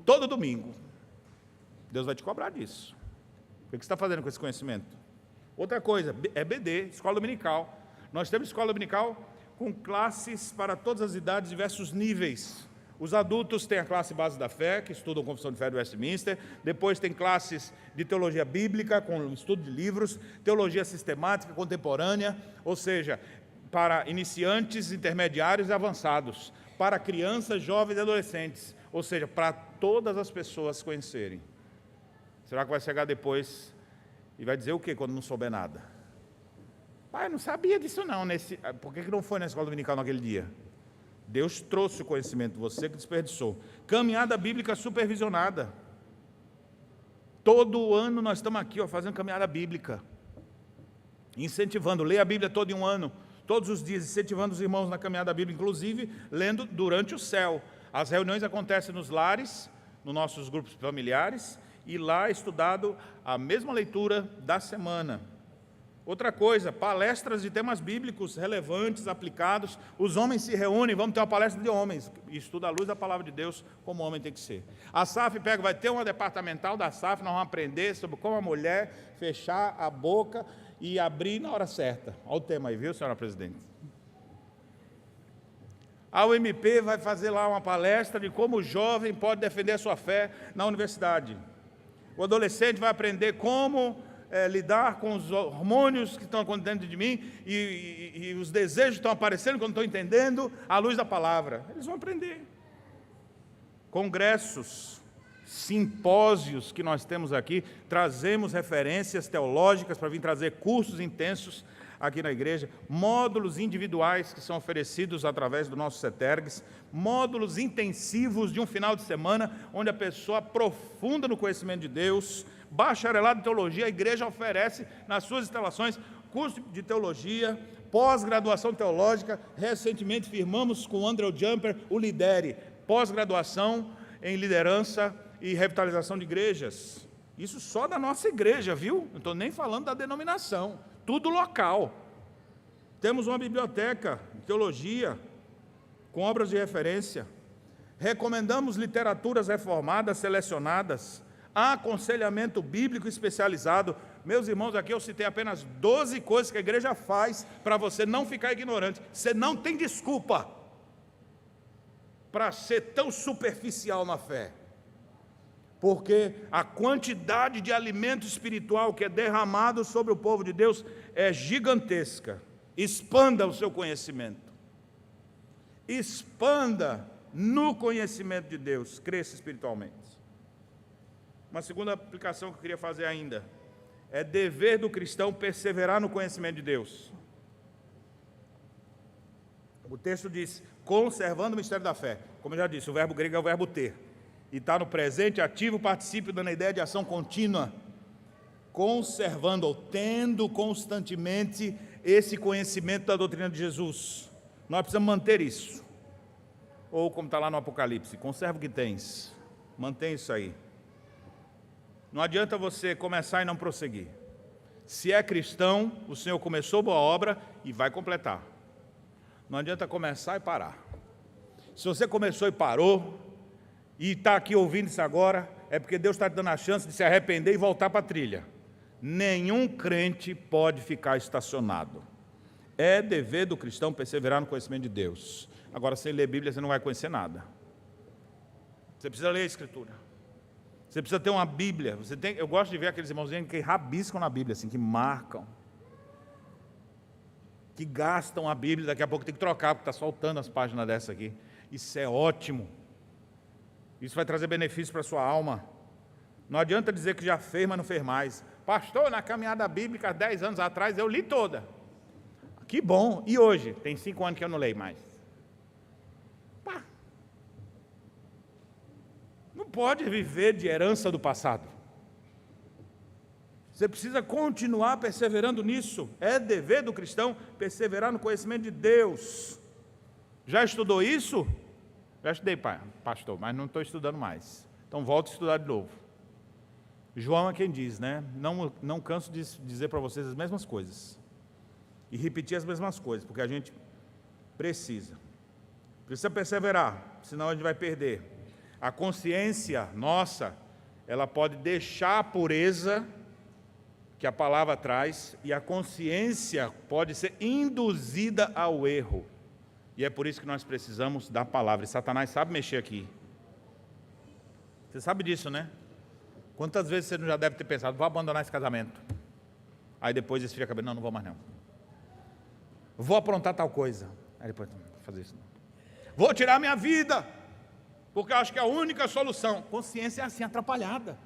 todo domingo. Deus vai te cobrar disso. O que você está fazendo com esse conhecimento? Outra coisa, EBD, escola dominical. Nós temos escola dominical com classes para todas as idades, diversos níveis. Os adultos têm a classe base da fé, que estudam a Confissão de Fé do Westminster. Depois tem classes de teologia bíblica, com estudo de livros, teologia sistemática contemporânea, ou seja, para iniciantes, intermediários e avançados, para crianças, jovens e adolescentes, ou seja, para todas as pessoas conhecerem. Será que vai chegar depois e vai dizer o quê quando não souber nada? Pai, eu não sabia disso não, por que não foi na escola dominical naquele dia? Deus trouxe o conhecimento, você que desperdiçou. Caminhada bíblica supervisionada. Todo ano nós estamos aqui fazendo caminhada bíblica, incentivando, leia a Bíblia todo em um ano, todos os dias, incentivando os irmãos na caminhada bíblica, inclusive lendo durante o céu. As reuniões acontecem nos lares, nos nossos grupos familiares, e lá é estudado a mesma leitura da semana. Outra coisa, palestras de temas bíblicos relevantes, aplicados. Os homens se reúnem, vamos ter uma palestra de homens, estuda a luz da palavra de Deus, como o homem tem que ser. A SAF vai ter uma departamental da SAF, nós vamos aprender sobre como a mulher fechar a boca e abrir na hora certa. Olha o tema aí, viu, senhora presidente? A UMP vai fazer lá uma palestra de como o jovem pode defender a sua fé na universidade. O adolescente vai aprender como lidar com os hormônios que estão acontecendo dentro de mim e os desejos que estão aparecendo quando estou entendendo à luz da palavra. Eles vão aprender. Congressos, simpósios que nós temos aqui, trazemos referências teológicas para vir trazer cursos intensos aqui na igreja, módulos individuais que são oferecidos através do nosso CETERGS, módulos intensivos de um final de semana, onde a pessoa aprofunda no conhecimento de Deus, bacharelado em teologia, a igreja oferece nas suas instalações curso de teologia, pós-graduação teológica. Recentemente firmamos com o Andrew Jumper o Lidere, pós-graduação em liderança e revitalização de igrejas. Isso só da nossa igreja, viu? Não estou nem falando da denominação, tudo local. Temos uma biblioteca de teologia com obras de referência. Recomendamos literaturas reformadas selecionadas, aconselhamento bíblico especializado. Meus irmãos, aqui eu citei apenas 12 coisas que a igreja faz para você não ficar ignorante. Você não tem desculpa para ser tão superficial na fé, porque a quantidade de alimento espiritual que é derramado sobre o povo de Deus é gigantesca. Expanda o seu conhecimento, expanda no conhecimento de Deus, cresça espiritualmente. Uma segunda aplicação que eu queria fazer ainda é dever do cristão perseverar no conhecimento de Deus. O texto diz, conservando o mistério da fé. Como eu já disse, o verbo grego é o verbo ter. E está no presente, ativo, particípio, dando a ideia de ação contínua. Conservando ou tendo constantemente esse conhecimento da doutrina de Jesus. Nós precisamos manter isso. Ou como está lá no Apocalipse, conserva o que tens. Mantém isso aí. Não adianta você começar e não prosseguir. Se é cristão, o Senhor começou boa obra e vai completar. Não adianta começar e parar. Se você começou e parou, e está aqui ouvindo isso agora, é porque Deus está te dando a chance de se arrepender e voltar para a trilha. Nenhum crente pode ficar estacionado. É dever do cristão perseverar no conhecimento de Deus. Agora, sem ler Bíblia, você não vai conhecer nada. Você precisa ler a Escritura. Você precisa ter uma Bíblia. Eu gosto de ver aqueles irmãozinhos que rabiscam na Bíblia, assim, que marcam, que gastam a Bíblia, daqui a pouco tem que trocar, porque está soltando as páginas dessa aqui. Isso é ótimo. Isso vai trazer benefício para a sua alma. Não adianta dizer que já fez, mas não fez mais. Pastor, na caminhada bíblica, 10 anos atrás, eu li toda. Que bom. E hoje? Tem 5 anos que eu não leio mais. Pá. Não pode viver de herança do passado. Você precisa continuar perseverando nisso. É dever do cristão perseverar no conhecimento de Deus. Já estudou isso? Já estudei, pastor, mas não estou estudando mais. Então volte a estudar de novo. João é quem diz, né? Não canso de dizer para vocês as mesmas coisas. E repetir as mesmas coisas, porque a gente precisa perseverar, senão a gente vai perder. A consciência nossa, ela pode deixar a pureza que a palavra traz, e a consciência pode ser induzida ao erro. E é por isso que nós precisamos da palavra. E Satanás sabe mexer aqui. Você sabe disso, né? Quantas vezes você não já deve ter pensado, vou abandonar esse casamento. Aí depois esfria a cabeça, não vou mais não. Vou aprontar tal coisa. Aí depois, não vou fazer isso não. Vou tirar minha vida, porque eu acho que é a única solução. Consciência é assim, atrapalhada.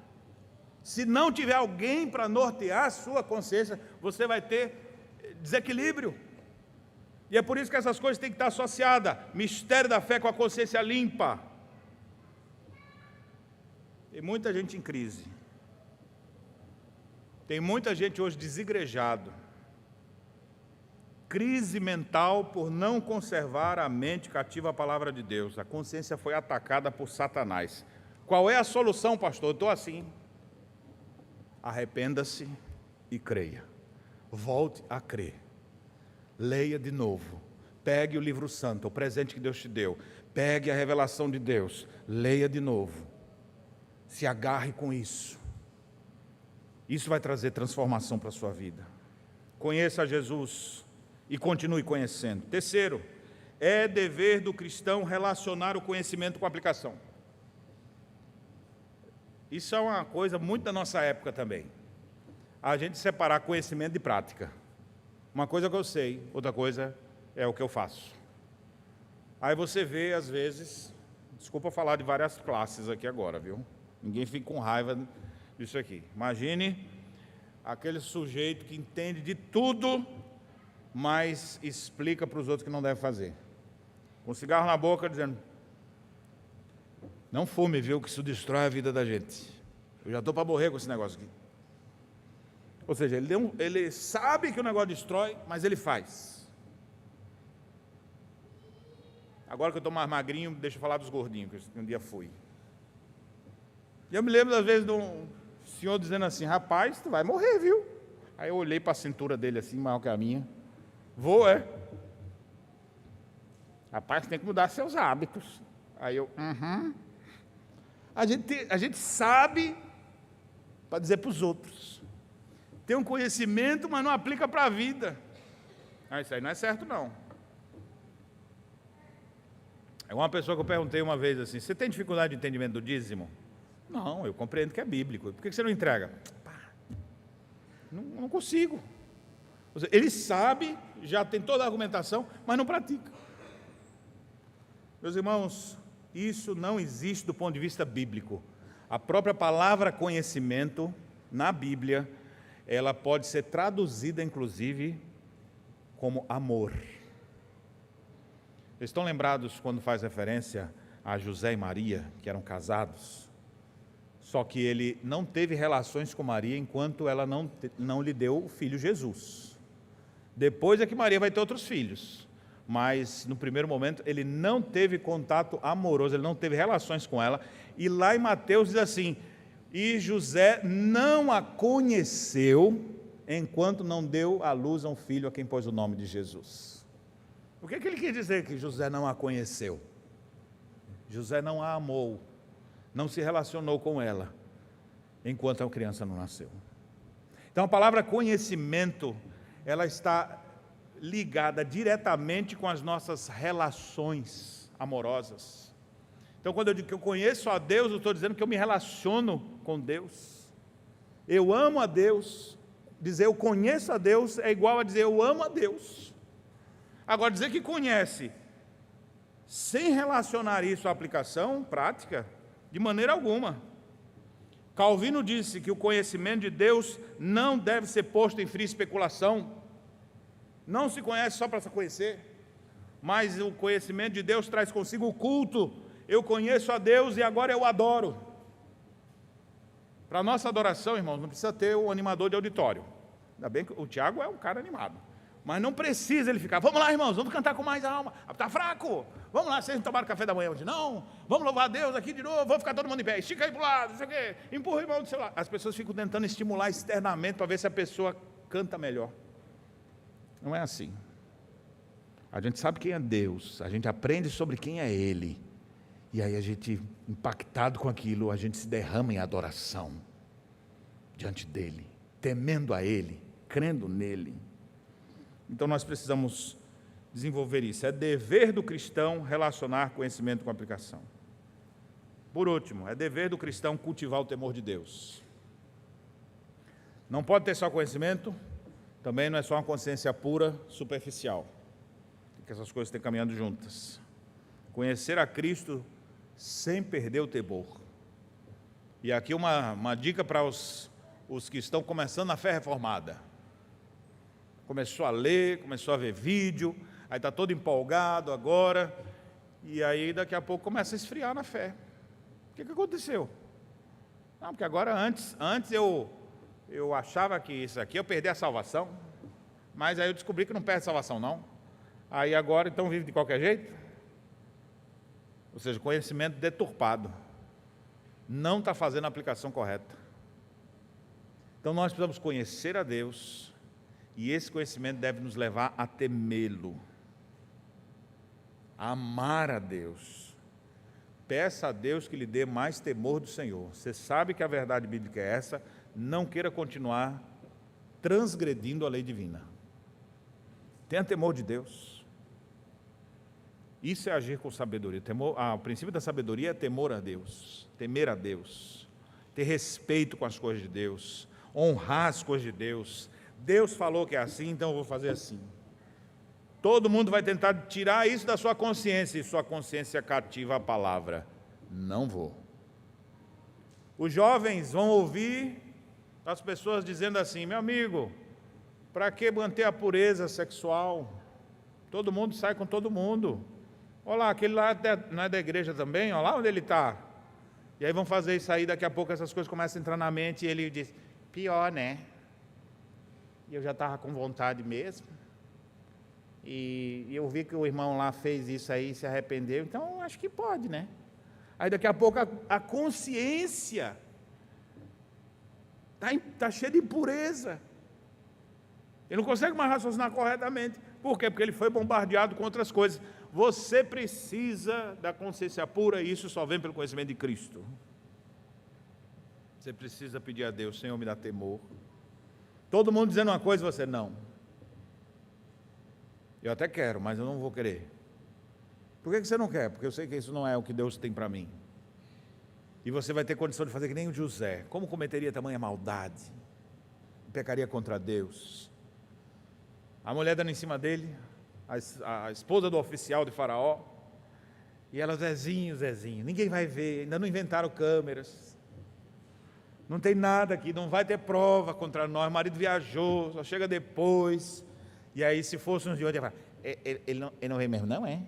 Se não tiver alguém para nortear a sua consciência, você vai ter desequilíbrio. E é por isso que essas coisas têm que estar associadas. Mistério da fé com a consciência limpa. Tem muita gente em crise. Tem muita gente hoje desigrejado. Crise mental por não conservar a mente cativa à palavra de Deus. A consciência foi atacada por Satanás. Qual é a solução, pastor? Eu estou assim. Arrependa-se e creia. Volte a crer. Leia de novo. Pegue o livro santo, o presente que Deus te deu. Pegue a revelação de Deus. Leia de novo. Se agarre com isso. Isso vai trazer transformação para a sua vida. Conheça Jesus e continue conhecendo. Terceiro, é dever do cristão relacionar o conhecimento com a aplicação. Isso é uma coisa muito da nossa época também. A gente separar conhecimento de prática. Uma coisa que eu sei, outra coisa é o que eu faço. Aí você vê, às vezes, desculpa falar de várias classes aqui agora, viu? Ninguém fica com raiva disso aqui. Imagine aquele sujeito que entende de tudo, mas explica para os outros que não deve fazer. Com cigarro na boca, dizendo, não fume, viu, que isso destrói a vida da gente. Eu já estou para morrer com esse negócio aqui. Ou seja, ele sabe que o negócio destrói, mas ele faz. Agora que eu estou mais magrinho, deixa eu falar dos gordinhos, que um dia fui. E eu me lembro, às vezes, de um senhor dizendo assim, rapaz, tu vai morrer, viu? Aí eu olhei para a cintura dele assim, maior que a minha. Vou, é? Rapaz, tem que mudar seus hábitos. Aí eu, A gente sabe para dizer para os outros. Tem um conhecimento, mas não aplica para a vida. Isso aí não é certo, não. É uma pessoa que eu perguntei uma vez assim, você tem dificuldade de entendimento do dízimo? Não, eu compreendo que é bíblico. Por que você não entrega? Não consigo. Ou seja, ele sabe, já tem toda a argumentação, mas não pratica. Meus irmãos, isso não existe do ponto de vista bíblico. A própria palavra conhecimento, na Bíblia, ela pode ser traduzida, inclusive, como amor. Vocês estão lembrados quando faz referência a José e Maria, que eram casados? Só que ele não teve relações com Maria enquanto ela não lhe deu o filho Jesus. Depois é que Maria vai ter outros filhos. Mas no primeiro momento ele não teve contato amoroso, ele não teve relações com ela. E lá em Mateus diz assim: e José não a conheceu enquanto não deu à luz a um filho a quem pôs o nome de Jesus. O que ele quer dizer que José não a conheceu? José não a amou, não se relacionou com ela, enquanto a criança não nasceu. Então a palavra conhecimento, ela está ligada diretamente com as nossas relações amorosas. Então quando eu digo que eu conheço a Deus, eu estou dizendo que eu me relaciono com Deus. Eu amo a Deus. Dizer eu conheço a Deus é igual a dizer eu amo a Deus. Agora, dizer que conhece, sem relacionar isso à aplicação prática, de maneira alguma. Calvino disse que o conhecimento de Deus não deve ser posto em fria especulação. Não se conhece só para se conhecer, mas o conhecimento de Deus traz consigo o culto. Eu conheço a Deus e agora eu adoro. Para a nossa adoração, irmãos, não precisa ter o animador de auditório. Ainda bem que o Tiago é um cara animado. Mas não precisa ele ficar, vamos lá, irmãos, vamos cantar com mais alma. Está fraco? Vamos lá, vocês não tomaram café da manhã hoje? Não, vamos louvar a Deus aqui de novo, vamos ficar todo mundo em pé, estica aí para o lado, não sei o quê, empurra o irmão do celular. As pessoas ficam tentando estimular externamente para ver se a pessoa canta melhor. Não é assim. A gente sabe quem é Deus, a gente aprende sobre quem é Ele. E aí a gente, impactado com aquilo, a gente se derrama em adoração diante dEle, temendo a Ele, crendo nele. Então nós precisamos desenvolver isso. É dever do cristão relacionar conhecimento com aplicação. Por último, é dever do cristão cultivar o temor de Deus. Não pode ter só conhecimento, também não é só uma consciência pura, superficial. Que essas coisas estão caminhando juntas. Conhecer a Cristo sem perder o temor. E aqui uma dica para os que estão começando a fé reformada. Começou a ler, começou a ver vídeo, aí está todo empolgado agora, e aí daqui a pouco começa a esfriar na fé. O que aconteceu? Não, porque agora antes eu achava que isso aqui eu perdi a salvação, mas aí eu descobri que não perde a salvação não. Aí agora então vive de qualquer jeito? Ou seja, conhecimento deturpado. Não está fazendo a aplicação correta. Então nós precisamos conhecer a Deus, e esse conhecimento deve nos levar a temê-lo, a amar a Deus. Peça a Deus que lhe dê mais temor do Senhor. Você sabe que a verdade bíblica é essa, não queira continuar transgredindo a lei divina. Tenha temor de Deus. Isso é agir com sabedoria. O princípio da sabedoria é temor a Deus, temer a Deus, ter respeito com as coisas de Deus, honrar as coisas de Deus. Deus falou que é assim, então eu vou fazer assim. Todo mundo vai tentar tirar isso da sua consciência, e sua consciência cativa a palavra. Não vou. Os jovens vão ouvir as pessoas dizendo assim: meu amigo, para que manter a pureza sexual? Todo mundo sai com todo mundo. Olha lá, aquele lá não é da igreja também, olha lá onde ele está. E aí vão fazer isso aí, daqui a pouco essas coisas começam a entrar na mente, e ele diz: pior, né? E eu já estava com vontade mesmo, e eu vi que o irmão lá fez isso aí, se arrependeu, então acho que pode, né? Aí daqui a pouco a consciência está cheia de impureza, ele não consegue mais raciocinar corretamente. Por quê? Porque ele foi bombardeado com outras coisas. Você precisa da consciência pura, e isso só vem pelo conhecimento de Cristo. Você precisa pedir a Deus: Senhor, me dá temor. Todo mundo dizendo uma coisa, você não. Eu até quero, mas eu não vou querer. Por que você não quer? Porque eu sei que isso não é o que Deus tem para mim. E você vai ter condição de fazer que nem o José. Como cometeria tamanha maldade? Pecaria contra Deus. A mulher dando em cima dele, a esposa do oficial de Faraó, e ela: Zezinho, ninguém vai ver, ainda não inventaram câmeras. Não tem nada aqui, não vai ter prova contra nós. O marido viajou, só chega depois. E aí, se fosse uns de hoje, ele não vem mesmo, não é?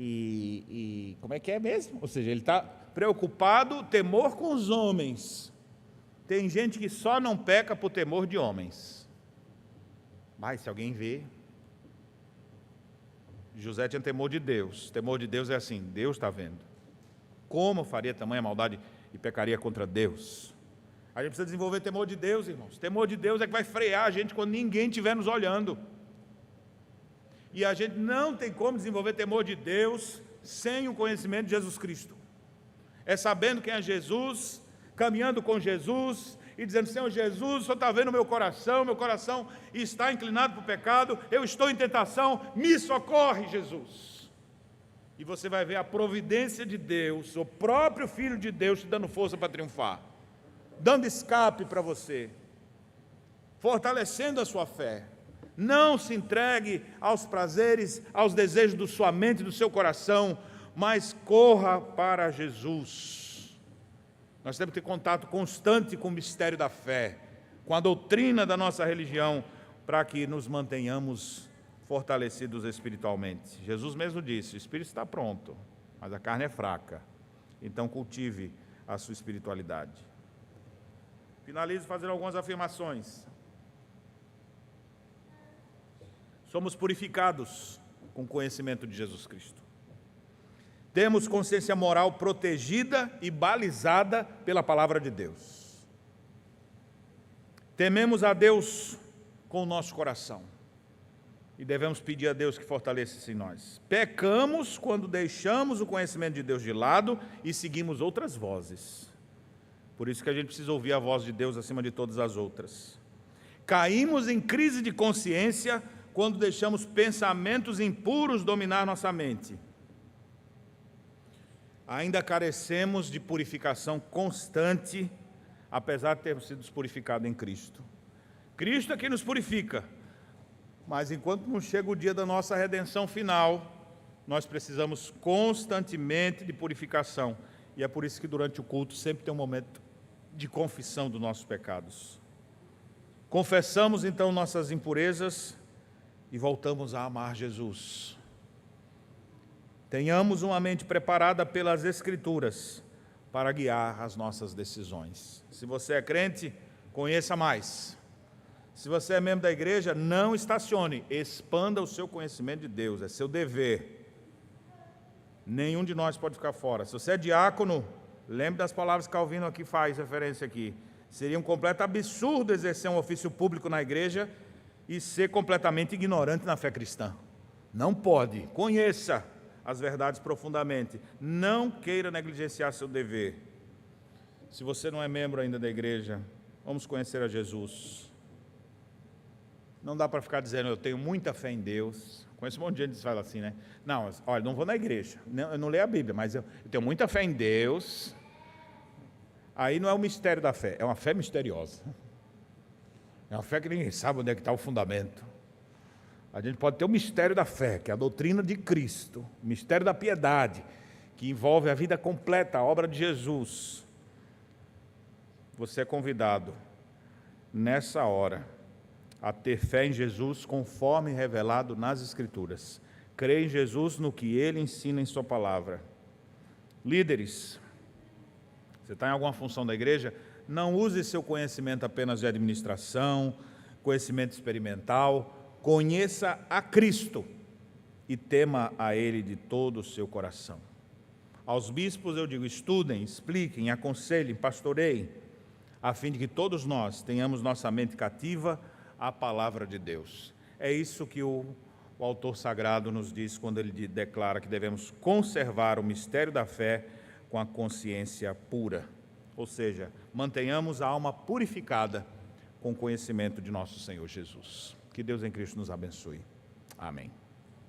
e como é que é mesmo? Ou seja, ele está preocupado, temor com os homens. Tem gente que só não peca por temor de homens. Mas se alguém vê, José tinha temor de Deus. Temor de Deus é assim, Deus está vendo. Como faria tamanha maldade e pecaria contra Deus? A gente precisa desenvolver temor de Deus, irmãos. Temor de Deus é que vai frear a gente quando ninguém estiver nos olhando. E a gente não tem como desenvolver temor de Deus sem o conhecimento de Jesus Cristo. É sabendo quem é Jesus, caminhando com Jesus e dizendo: Senhor Jesus, o Senhor está vendo o meu coração está inclinado para o pecado, eu estou em tentação, me socorre, Jesus. E você vai ver a providência de Deus, o próprio Filho de Deus te dando força para triunfar, dando escape para você, fortalecendo a sua fé. Não se entregue aos prazeres, aos desejos da sua mente, do seu coração, mas corra para Jesus. Nós temos que ter contato constante com o mistério da fé, com a doutrina da nossa religião, para que nos mantenhamos fortalecidos espiritualmente. Jesus mesmo disse: o espírito está pronto, mas a carne é fraca. Então cultive a sua espiritualidade. Finalizo fazendo algumas afirmações. Somos purificados com o conhecimento de Jesus Cristo. Temos consciência moral protegida e balizada pela palavra de Deus. Tememos a Deus com o nosso coração e devemos pedir a Deus que fortaleça isso em nós. Pecamos quando deixamos o conhecimento de Deus de lado e seguimos outras vozes. Por isso que a gente precisa ouvir a voz de Deus acima de todas as outras. Caímos em crise de consciência quando deixamos pensamentos impuros dominar nossa mente. Ainda carecemos de purificação constante, apesar de termos sido purificados em Cristo. Cristo é quem nos purifica, mas enquanto não chega o dia da nossa redenção final, nós precisamos constantemente de purificação. E é por isso que durante o culto sempre tem um momento de confissão dos nossos pecados. Confessamos então nossas impurezas e voltamos a amar Jesus. Tenhamos uma mente preparada pelas Escrituras para guiar as nossas decisões. Se você é crente, conheça mais. Se você é membro da igreja, não estacione, expanda o seu conhecimento de Deus, é seu dever. Nenhum de nós pode ficar fora. Se você é diácono, lembre das palavras que Calvino aqui faz referência aqui. Seria um completo absurdo exercer um ofício público na igreja e ser completamente ignorante na fé cristã. Não pode. Conheça as verdades profundamente. Não queira negligenciar seu dever. Se você não é membro ainda da igreja, vamos conhecer a Jesus. Não dá para ficar dizendo: eu tenho muita fé em Deus. Conheço um monte de gente que fala assim, né? Não, olha, não vou na igreja, eu não leio a Bíblia, mas eu tenho muita fé em Deus. Aí não é o mistério da fé, é uma fé misteriosa. É uma fé que ninguém sabe onde é que está o fundamento. A gente pode ter o mistério da fé, que é a doutrina de Cristo, o mistério da piedade, que envolve a vida completa, a obra de Jesus. Você é convidado, nessa hora, a ter fé em Jesus conforme revelado nas Escrituras. Crê em Jesus no que Ele ensina em Sua palavra. Líderes, você está em alguma função da igreja? Não use seu conhecimento apenas de administração, conhecimento experimental. Conheça a Cristo e tema a Ele de todo o seu coração. Aos bispos eu digo: estudem, expliquem, aconselhem, pastoreiem, a fim de que todos nós tenhamos nossa mente cativa à palavra de Deus. É isso que o autor sagrado nos diz quando ele declara que devemos conservar o mistério da fé com a consciência pura. Ou seja, mantenhamos a alma purificada com o conhecimento de nosso Senhor Jesus. Que Deus em Cristo nos abençoe. Amém.